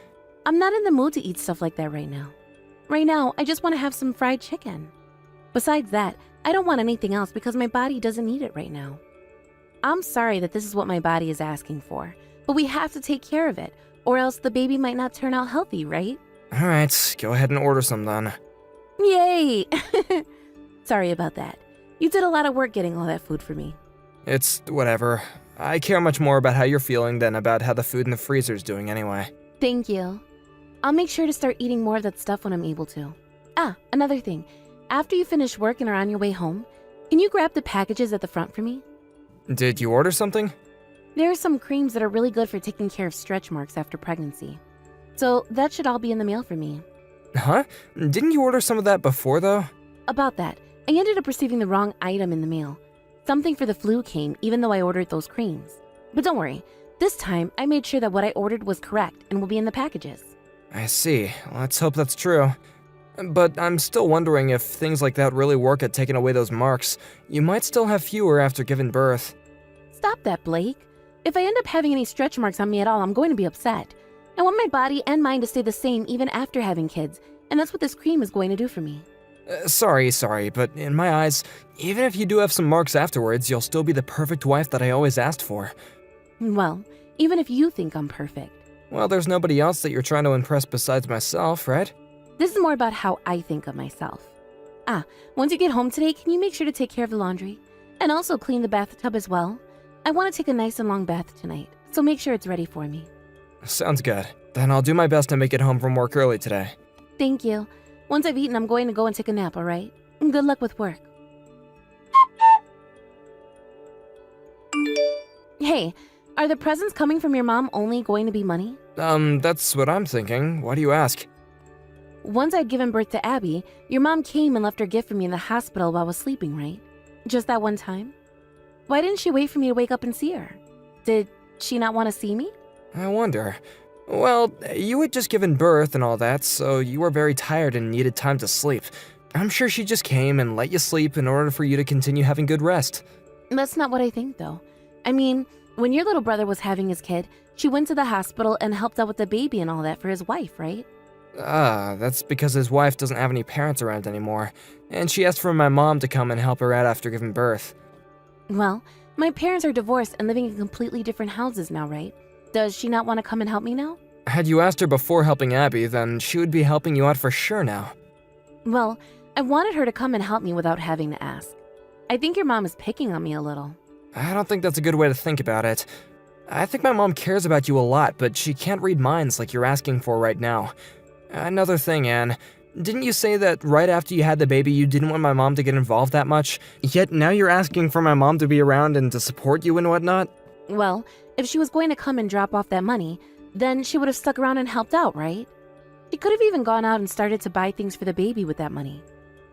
I'm not in the mood to eat stuff like that right now. Right now, I just want to have some fried chicken. Besides that, I don't want anything else because my body doesn't need it right now. I'm sorry that this is what my body is asking for, but we have to take care of it, or else the baby might not turn out healthy, right? Alright, go ahead and order some then. Yay! Sorry about that. You did a lot of work getting all that food for me. It's whatever. I care much more about how you're feeling than about how the food in the freezer's doing anyway. Thank you. I'll make sure to start eating more of that stuff when I'm able to. Another thing. After you finish work and are on your way home, can you grab the packages at the front for me? Did you order something? There are some creams that are really good for taking care of stretch marks after pregnancy. So that should all be in the mail for me. Huh? Didn't you order some of that before, though? About that, I ended up receiving the wrong item in the mail. Something for the flu came even though I ordered those creams. But don't worry, this time I made sure that what I ordered was correct and will be in the packages. I see. Let's hope that's true. But I'm still wondering if things like that really work at taking away those marks. You might still have fewer after giving birth. Stop that, Blake. If I end up having any stretch marks on me at all, I'm going to be upset. I want my body and mind to stay the same even after having kids, and that's what this cream is going to do for me. Sorry, but in my eyes, even if you do have some marks afterwards, you'll still be the perfect wife that I always asked for. Well, even if you think I'm perfect. Well, there's nobody else that you're trying to impress besides myself, right? This is more about how I think of myself. Once you get home today, can you make sure to take care of the laundry? And also clean the bathtub as well? I want to take a nice and long bath tonight, so make sure it's ready for me. Sounds good. Then I'll do my best to make it home from work early today. Thank you. Once I've eaten, I'm going to go and take a nap, alright? Good luck with work. Hey, are the presents coming from your mom only going to be money? That's what I'm thinking. Why do you ask? Once I'd given birth to Abby, your mom came and left her gift for me in the hospital while I was sleeping, right? Just that one time? Why didn't she wait for me to wake up and see her? Did she not want to see me? I wonder. Well, you had just given birth and all that, so you were very tired and needed time to sleep. I'm sure she just came and let you sleep in order for you to continue having good rest. That's not what I think, though. I mean, when your little brother was having his kid, she went to the hospital and helped out with the baby and all that for his wife, right? That's because his wife doesn't have any parents around anymore, and she asked for my mom to come and help her out after giving birth. Well, my parents are divorced and living in completely different houses now, right? Does she not want to come and help me now? Had you asked her before helping Abby, then she would be helping you out for sure now. Well, I wanted her to come and help me without having to ask. I think your mom is picking on me a little. I don't think that's a good way to think about it. I think my mom cares about you a lot, but she can't read minds like you're asking for right now. Another thing, Anne. Didn't you say that right after you had the baby you didn't want my mom to get involved that much? Yet now you're asking for my mom to be around and to support you and whatnot? Well, if she was going to come and drop off that money, then she would have stuck around and helped out, right? She could have even gone out and started to buy things for the baby with that money.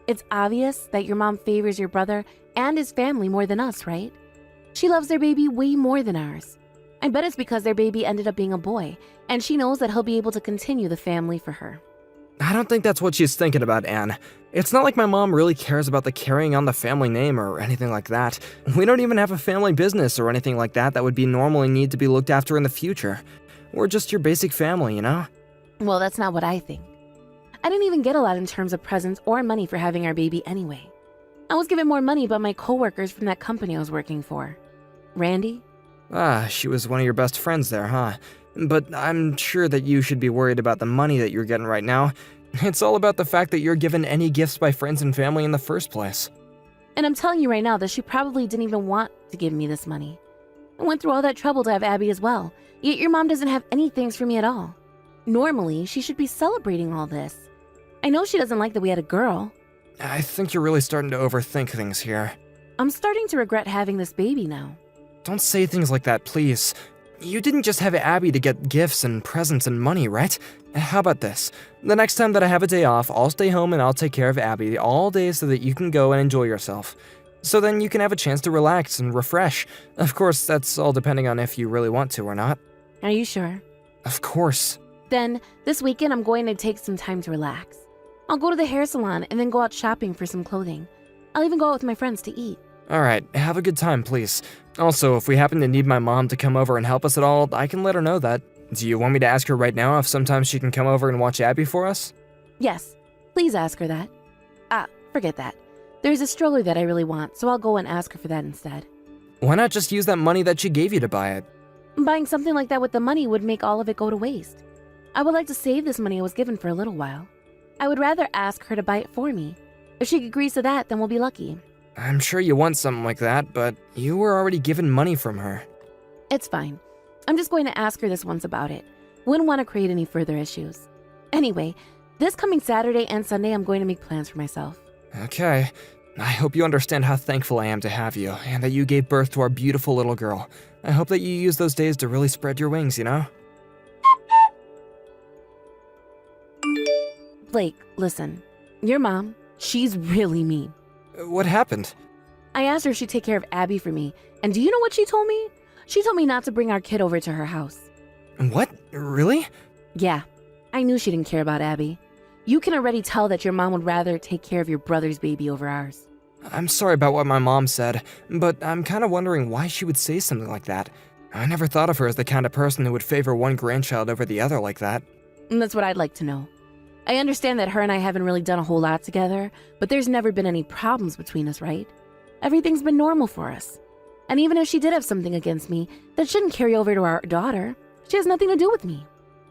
It's obvious that your mom favors your brother and his family more than us, right? She loves their baby way more than ours. I bet it's because their baby ended up being a boy, and she knows that he'll be able to continue the family for her. I don't think that's what she's thinking about, Anne. It's not like my mom really cares about the carrying on the family name or anything like that. We don't even have a family business or anything like that would be normally need to be looked after in the future. We're just your basic family, you know? Well, that's not what I think. I didn't even get a lot in terms of presents or money for having our baby anyway. I was given more money by my coworkers from that company I was working for. Randy? She was one of your best friends there, huh? But I'm sure that you should be worried about the money that you're getting right now. It's all about the fact that you're given any gifts by friends and family in the first place. And I'm telling you right now that she probably didn't even want to give me this money. I went through all that trouble to have Abby as well, yet your mom doesn't have any thanks for me at all. Normally, she should be celebrating all this. I know she doesn't like that we had a girl. I think you're really starting to overthink things here. I'm starting to regret having this baby now. Don't say things like that, please. You didn't just have Abby to get gifts and presents and money, right? How about this? The next time that I have a day off, I'll stay home and I'll take care of Abby all day so that you can go and enjoy yourself. So then you can have a chance to relax and refresh. Of course, that's all depending on if you really want to or not. Are you sure? Of course. Then, this weekend I'm going to take some time to relax. I'll go to the hair salon and then go out shopping for some clothing. I'll even go out with my friends to eat. Alright, have a good time, please. Also, if we happen to need my mom to come over and help us at all, I can let her know that. Do you want me to ask her right now if sometimes she can come over and watch Abby for us? Yes, please ask her that. Forget that. There's a stroller that I really want, so I'll go and ask her for that instead. Why not just use that money that she gave you to buy it? Buying something like that with the money would make all of it go to waste. I would like to save this money I was given for a little while. I would rather ask her to buy it for me. If she agrees to that, then we'll be lucky. I'm sure you want something like that, but you were already given money from her. It's fine. I'm just going to ask her this once about it. Wouldn't want to create any further issues. Anyway, this coming Saturday and Sunday I'm going to make plans for myself. Okay. I hope you understand how thankful I am to have you, and that you gave birth to our beautiful little girl. I hope that you use those days to really spread your wings, you know? Blake, listen. Your mom, she's really mean. What happened? I asked her if she'd take care of Abby for me, and do you know what she told me? She told me not to bring our kid over to her house. What? Really? Yeah, I knew she didn't care about Abby. You can already tell that your mom would rather take care of your brother's baby over ours. I'm sorry about what my mom said, but I'm kind of wondering why she would say something like that. I never thought of her as the kind of person who would favor one grandchild over the other like that. And that's what I'd like to know. I understand that her and I haven't really done a whole lot together, but there's never been any problems between us, right? Everything's been normal for us. And even if she did have something against me, that shouldn't carry over to our daughter. She has nothing to do with me.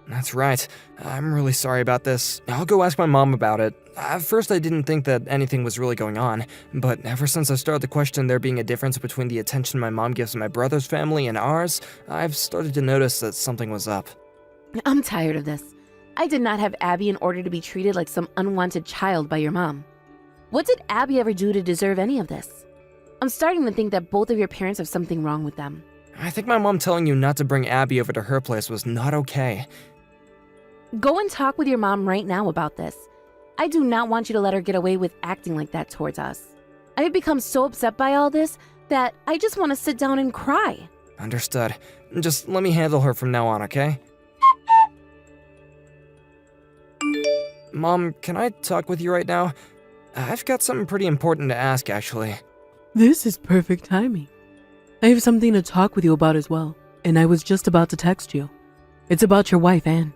That's right. I'm really sorry about this. I'll go ask my mom about it. At first I didn't think that anything was really going on, but ever since I started to question there being a difference between the attention my mom gives my brother's family and ours, I've started to notice that something was up. I'm tired of this. I did not have Abby in order to be treated like some unwanted child by your mom. What did Abby ever do to deserve any of this? I'm starting to think that both of your parents have something wrong with them. I think my mom telling you not to bring Abby over to her place was not okay. Go and talk with your mom right now about this. I do not want you to let her get away with acting like that towards us. I have become so upset by all this that I just want to sit down and cry. Understood. Just let me handle her from now on, okay? Mom, can I talk with you right now? I've got something pretty important to ask, actually. This is perfect timing. I have something to talk with you about as well, and I was just about to text you. It's about your wife, Anne.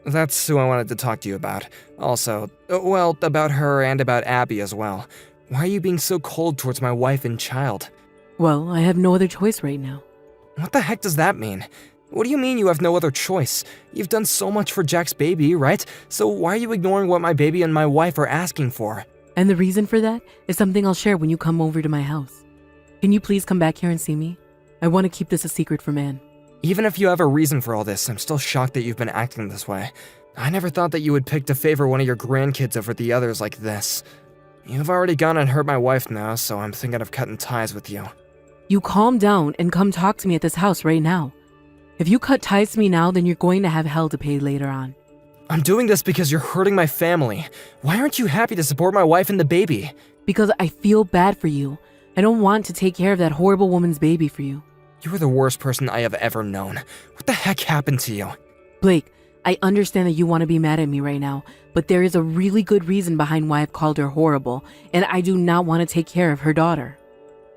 That's who I wanted to talk to you about. Also, well, about her and about Abby as well. Why are you being so cold towards my wife and child? Well, I have no other choice right now. What the heck does that mean? What do you mean you have no other choice? You've done so much for Jack's baby, right? So why are you ignoring what my baby and my wife are asking for? And the reason for that is something I'll share when you come over to my house. Can you please come back here and see me? I want to keep this a secret from Anne. Even if you have a reason for all this, I'm still shocked that you've been acting this way. I never thought that you would pick to favor one of your grandkids over the others like this. You've already gone and hurt my wife now, so I'm thinking of cutting ties with you. You calm down and come talk to me at this house right now. If you cut ties to me now, then you're going to have hell to pay later on. I'm doing this because you're hurting my family. Why aren't you happy to support my wife and the baby? Because I feel bad for you. I don't want to take care of that horrible woman's baby for you. You are the worst person I have ever known. What the heck happened to you? Blake, I understand that you want to be mad at me right now, but there is a really good reason behind why I've called her horrible, and I do not want to take care of her daughter.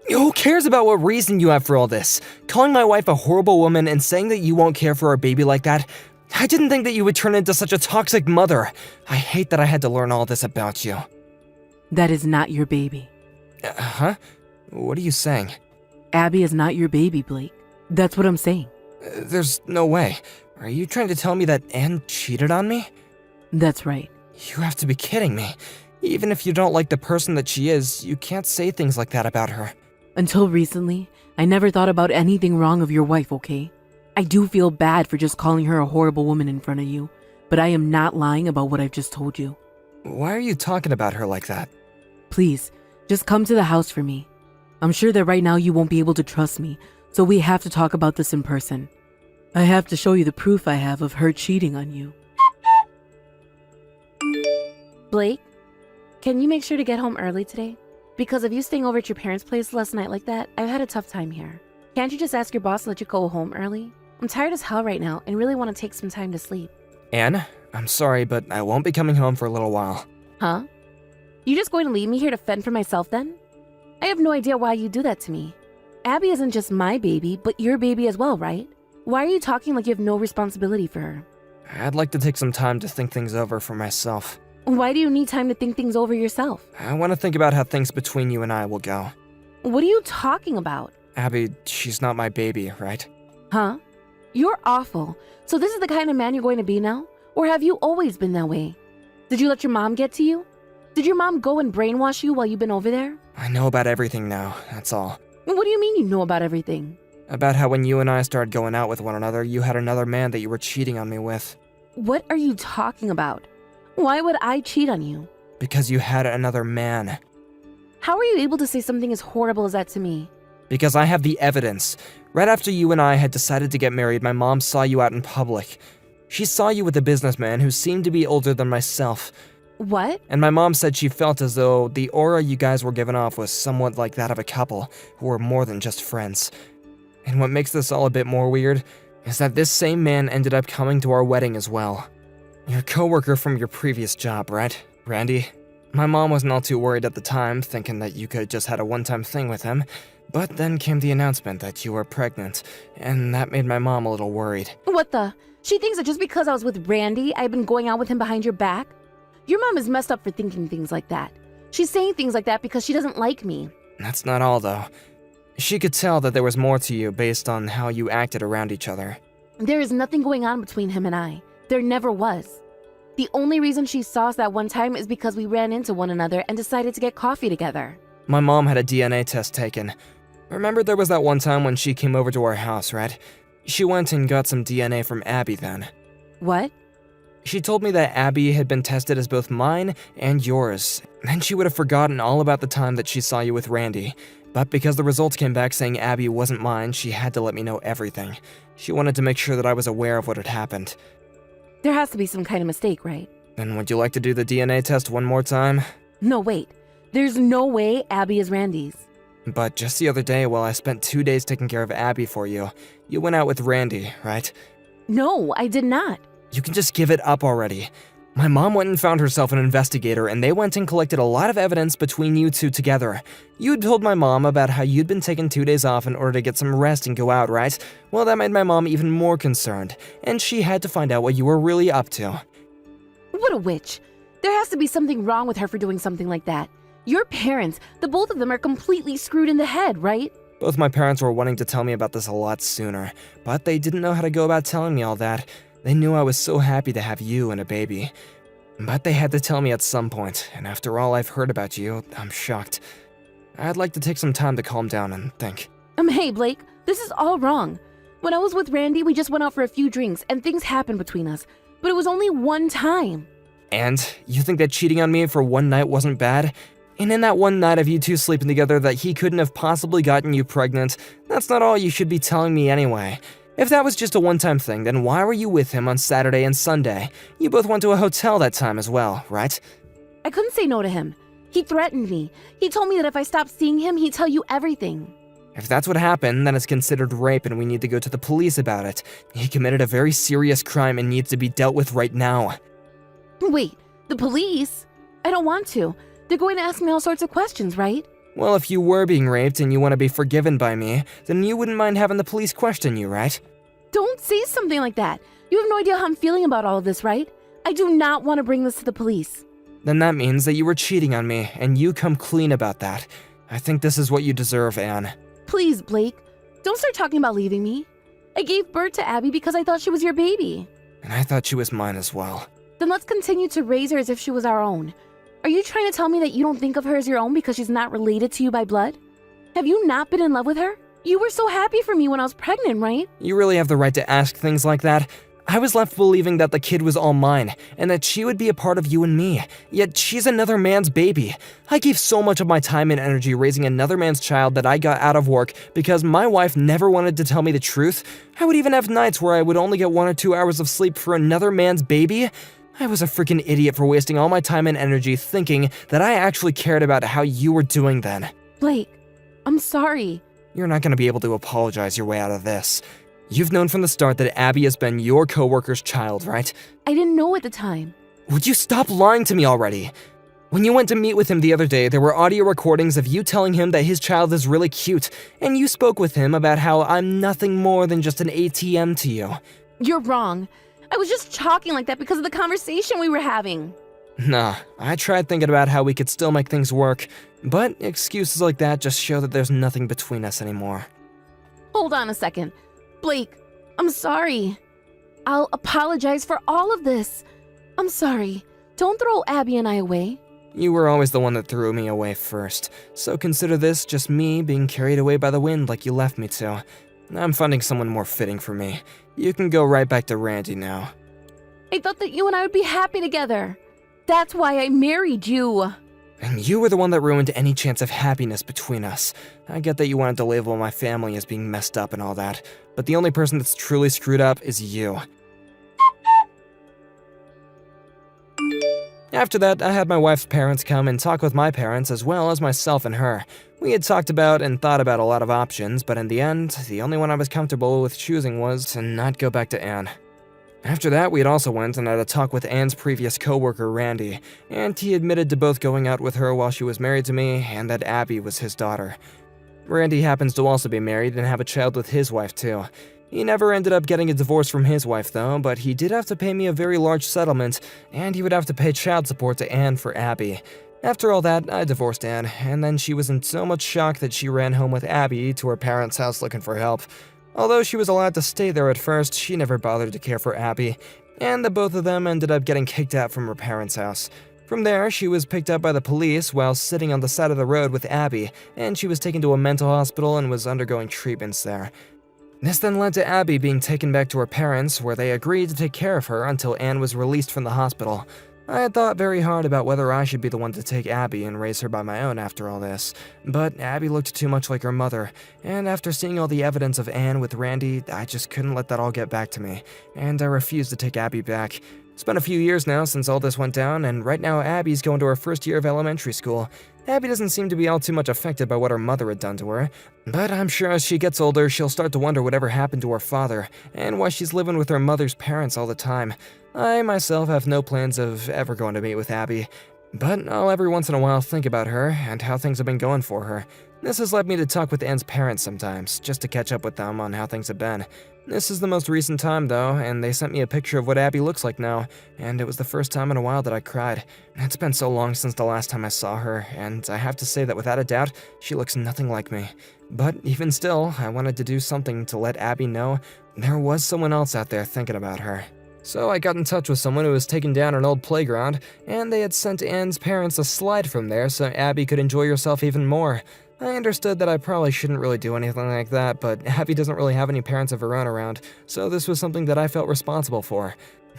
Who cares about what reason you have for all this? Calling my wife a horrible woman and saying that you won't care for our baby like that? I didn't think that you would turn into such a toxic mother. I hate that I had to learn all this about you. That is not your baby. Huh? What are you saying? Abby is not your baby, Blake. That's what I'm saying. There's no way. Are you trying to tell me that Anne cheated on me? That's right. You have to be kidding me. Even if you don't like the person that she is, you can't say things like that about her. Until recently, I never thought about anything wrong of your wife, okay? I do feel bad for just calling her a horrible woman in front of you, but I am not lying about what I've just told you. Why are you talking about her like that? Please, just come to the house for me. I'm sure that right now you won't be able to trust me, so we have to talk about this in person. I have to show you the proof I have of her cheating on you. Blake, can you make sure to get home early today? Because of you staying over at your parents' place last night like that, I've had a tough time here. Can't you just ask your boss to let you go home early? I'm tired as hell right now and really want to take some time to sleep. Anne, I'm sorry, but I won't be coming home for a little while. Huh? You just going to leave me here to fend for myself then? I have no idea why you do that to me. Abby isn't just my baby, but your baby as well, right? Why are you talking like you have no responsibility for her? I'd like to take some time to think things over for myself. Why do you need time to think things over yourself? I want to think about how things between you and I will go. What are you talking about? Abby, she's not my baby, right? Huh? You're awful. So this is the kind of man you're going to be now? Or have you always been that way? Did you let your mom get to you? Did your mom go and brainwash you while you've been over there? I know about everything now, that's all. What do you mean you know about everything? About how when you and I started going out with one another, you had another man that you were cheating on me with. What are you talking about? Why would I cheat on you? Because you had another man. How are you able to say something as horrible as that to me? Because I have the evidence. Right after you and I had decided to get married, my mom saw you out in public. She saw you with a businessman who seemed to be older than myself. What? And my mom said she felt as though the aura you guys were giving off was somewhat like that of a couple who were more than just friends. And what makes this all a bit more weird is that this same man ended up coming to our wedding as well. Your coworker from your previous job, right, Randy? My mom wasn't all too worried at the time, thinking that you could just had a one-time thing with him. But then came the announcement that you were pregnant, and that made my mom a little worried. What the? She thinks that just because I was with Randy, I've been going out with him behind your back? Your mom is messed up for thinking things like that. She's saying things like that because she doesn't like me. That's not all, though. She could tell that there was more to you based on how you acted around each other. There is nothing going on between him and I. There never was. The only reason she saw us that one time is because we ran into one another and decided to get coffee together. My mom had a DNA test taken. Remember there was that one time when she came over to our house, right? She went and got some DNA from Abby then. What? She told me that Abby had been tested as both mine and yours. Then she would have forgotten all about the time that she saw you with Randy. But because the results came back saying Abby wasn't mine, she had to let me know everything. She wanted to make sure that I was aware of what had happened. There has to be some kind of mistake, right? Then would you like to do the DNA test one more time? No, wait. There's no way Abby is Randy's. But just the other day, while I spent 2 days taking care of Abby for you, you went out with Randy, right? No, I did not. You can just give it up already. My mom went and found herself an investigator, and they went and collected a lot of evidence between you two together. You'd told my mom about how you'd been taking 2 days off in order to get some rest and go out, right? Well, that made my mom even more concerned, and she had to find out what you were really up to. What a witch. There has to be something wrong with her for doing something like that. Your parents, the both of them are completely screwed in the head, right? Both my parents were wanting to tell me about this a lot sooner, but they didn't know how to go about telling me all that. They knew I was so happy to have you and a baby. But they had to tell me at some point, and after all I've heard about you, I'm shocked. I'd like to take some time to calm down and think. Hey, Blake, this is all wrong. When I was with Randy, we just went out for a few drinks, and things happened between us. But it was only one time. And you think that cheating on me for one night wasn't bad? And in that one night of you two sleeping together that he couldn't have possibly gotten you pregnant, that's not all you should be telling me anyway. If that was just a one-time thing, then why were you with him on Saturday and Sunday? You both went to a hotel that time as well, right? I couldn't say no to him. He threatened me. He told me that if I stopped seeing him, he'd tell you everything. If that's what happened, then it's considered rape and we need to go to the police about it. He committed a very serious crime and needs to be dealt with right now. Wait, the police? I don't want to. They're going to ask me all sorts of questions, right? Well, if you were being raped and you want to be forgiven by me, then you wouldn't mind having the police question you, right? Don't say something like that. You have no idea how I'm feeling about all of this, right? I do not want to bring this to the police. Then that means that you were cheating on me, and you come clean about that. I think this is what you deserve, Anne. Please, Blake, don't start talking about leaving me. I gave birth to Abby because I thought she was your baby. And I thought she was mine as well. Then let's continue to raise her as if she was our own. Are you trying to tell me that you don't think of her as your own because she's not related to you by blood? Have you not been in love with her? You were so happy for me when I was pregnant, right? You really have the right to ask things like that. I was left believing that the kid was all mine, and that she would be a part of you and me. Yet she's another man's baby. I gave so much of my time and energy raising another man's child that I got out of work because my wife never wanted to tell me the truth. I would even have nights where I would only get 1 or 2 hours of sleep for another man's baby. I was a freaking idiot for wasting all my time and energy thinking that I actually cared about how you were doing then. Blake, I'm sorry. You're not going to be able to apologize your way out of this. You've known from the start that Abby has been your coworker's child, right? I didn't know at the time. Would you stop lying to me already? When you went to meet with him the other day, there were audio recordings of you telling him that his child is really cute, and you spoke with him about how I'm nothing more than just an ATM to you. You're wrong. I was just talking like that because of the conversation we were having. Nah, I tried thinking about how we could still make things work, but excuses like that just show that there's nothing between us anymore. Hold on a second. Blake, I'm sorry. I'll apologize for all of this. I'm sorry. Don't throw Abby and I away. You were always the one that threw me away first, so consider this just me being carried away by the wind like you left me to. I'm finding someone more fitting for me. You can go right back to Randy now. I thought that you and I would be happy together. That's why I married you. And you were the one that ruined any chance of happiness between us. I get that you wanted to label my family as being messed up and all that, but the only person that's truly screwed up is you. After that, I had my wife's parents come and talk with my parents as well as myself and her. We had talked about and thought about a lot of options, but in the end, the only one I was comfortable with choosing was to not go back to Anne. After that, we had also went and had a talk with Anne's previous coworker, Randy, and he admitted to both going out with her while she was married to me and that Abby was his daughter. Randy happens to also be married and have a child with his wife too. He never ended up getting a divorce from his wife though, but he did have to pay me a very large settlement, and he would have to pay child support to Anne for Abby. After all that, I divorced Anne, and then she was in so much shock that she ran home with Abby to her parents' house looking for help. Although she was allowed to stay there at first, she never bothered to care for Abby, and the both of them ended up getting kicked out from her parents' house. From there, she was picked up by the police while sitting on the side of the road with Abby, and she was taken to a mental hospital and was undergoing treatments there. This then led to Abby being taken back to her parents, where they agreed to take care of her until Anne was released from the hospital. I had thought very hard about whether I should be the one to take Abby and raise her by my own after all this, but Abby looked too much like her mother, and after seeing all the evidence of Anne with Randy, I just couldn't let that all get back to me, and I refused to take Abby back. It's been a few years now since all this went down, and right now Abby's going to her first year of elementary school. Abby doesn't seem to be all too much affected by what her mother had done to her, but I'm sure as she gets older, she'll start to wonder whatever happened to her father, and why she's living with her mother's parents all the time. I myself have no plans of ever going to meet with Abby, but I'll every once in a while think about her and how things have been going for her. This has led me to talk with Anne's parents sometimes, just to catch up with them on how things have been. This is the most recent time, though, and they sent me a picture of what Abby looks like now, and it was the first time in a while that I cried. It's been so long since the last time I saw her, and I have to say that without a doubt, she looks nothing like me. But even still, I wanted to do something to let Abby know there was someone else out there thinking about her. So I got in touch with someone who was taking down an old playground, and they had sent Anne's parents a slide from there so Abby could enjoy herself even more. I understood that I probably shouldn't really do anything like that, but Abby doesn't really have any parents of her own around, so this was something that I felt responsible for.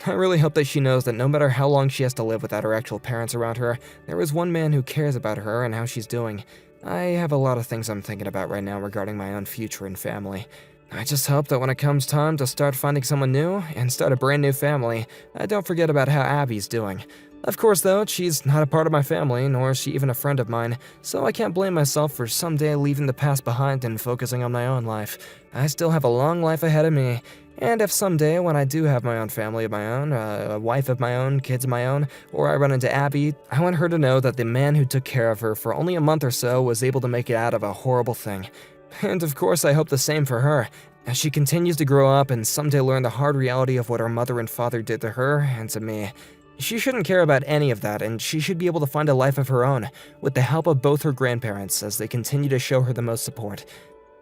I really hope that she knows that no matter how long she has to live without her actual parents around her, there is one man who cares about her and how she's doing. I have a lot of things I'm thinking about right now regarding my own future and family. I just hope that when it comes time to start finding someone new and start a brand new family, I don't forget about how Abby's doing. Of course, though, she's not a part of my family, nor is she even a friend of mine, so I can't blame myself for someday leaving the past behind and focusing on my own life. I still have a long life ahead of me, and if someday when I do have my own family of my own, a wife of my own, kids of my own, or I run into Abby, I want her to know that the man who took care of her for only a month or so was able to make it out of a horrible thing. And of course, I hope the same for her, as she continues to grow up and someday learn the hard reality of what her mother and father did to her and to me. She shouldn't care about any of that, and she should be able to find a life of her own, with the help of both her grandparents as they continue to show her the most support.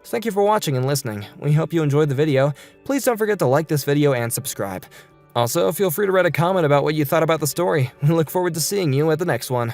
Thank you for watching and listening. We hope you enjoyed the video. Please don't forget to like this video and subscribe. Also, feel free to write a comment about what you thought about the story. We look forward to seeing you at the next one.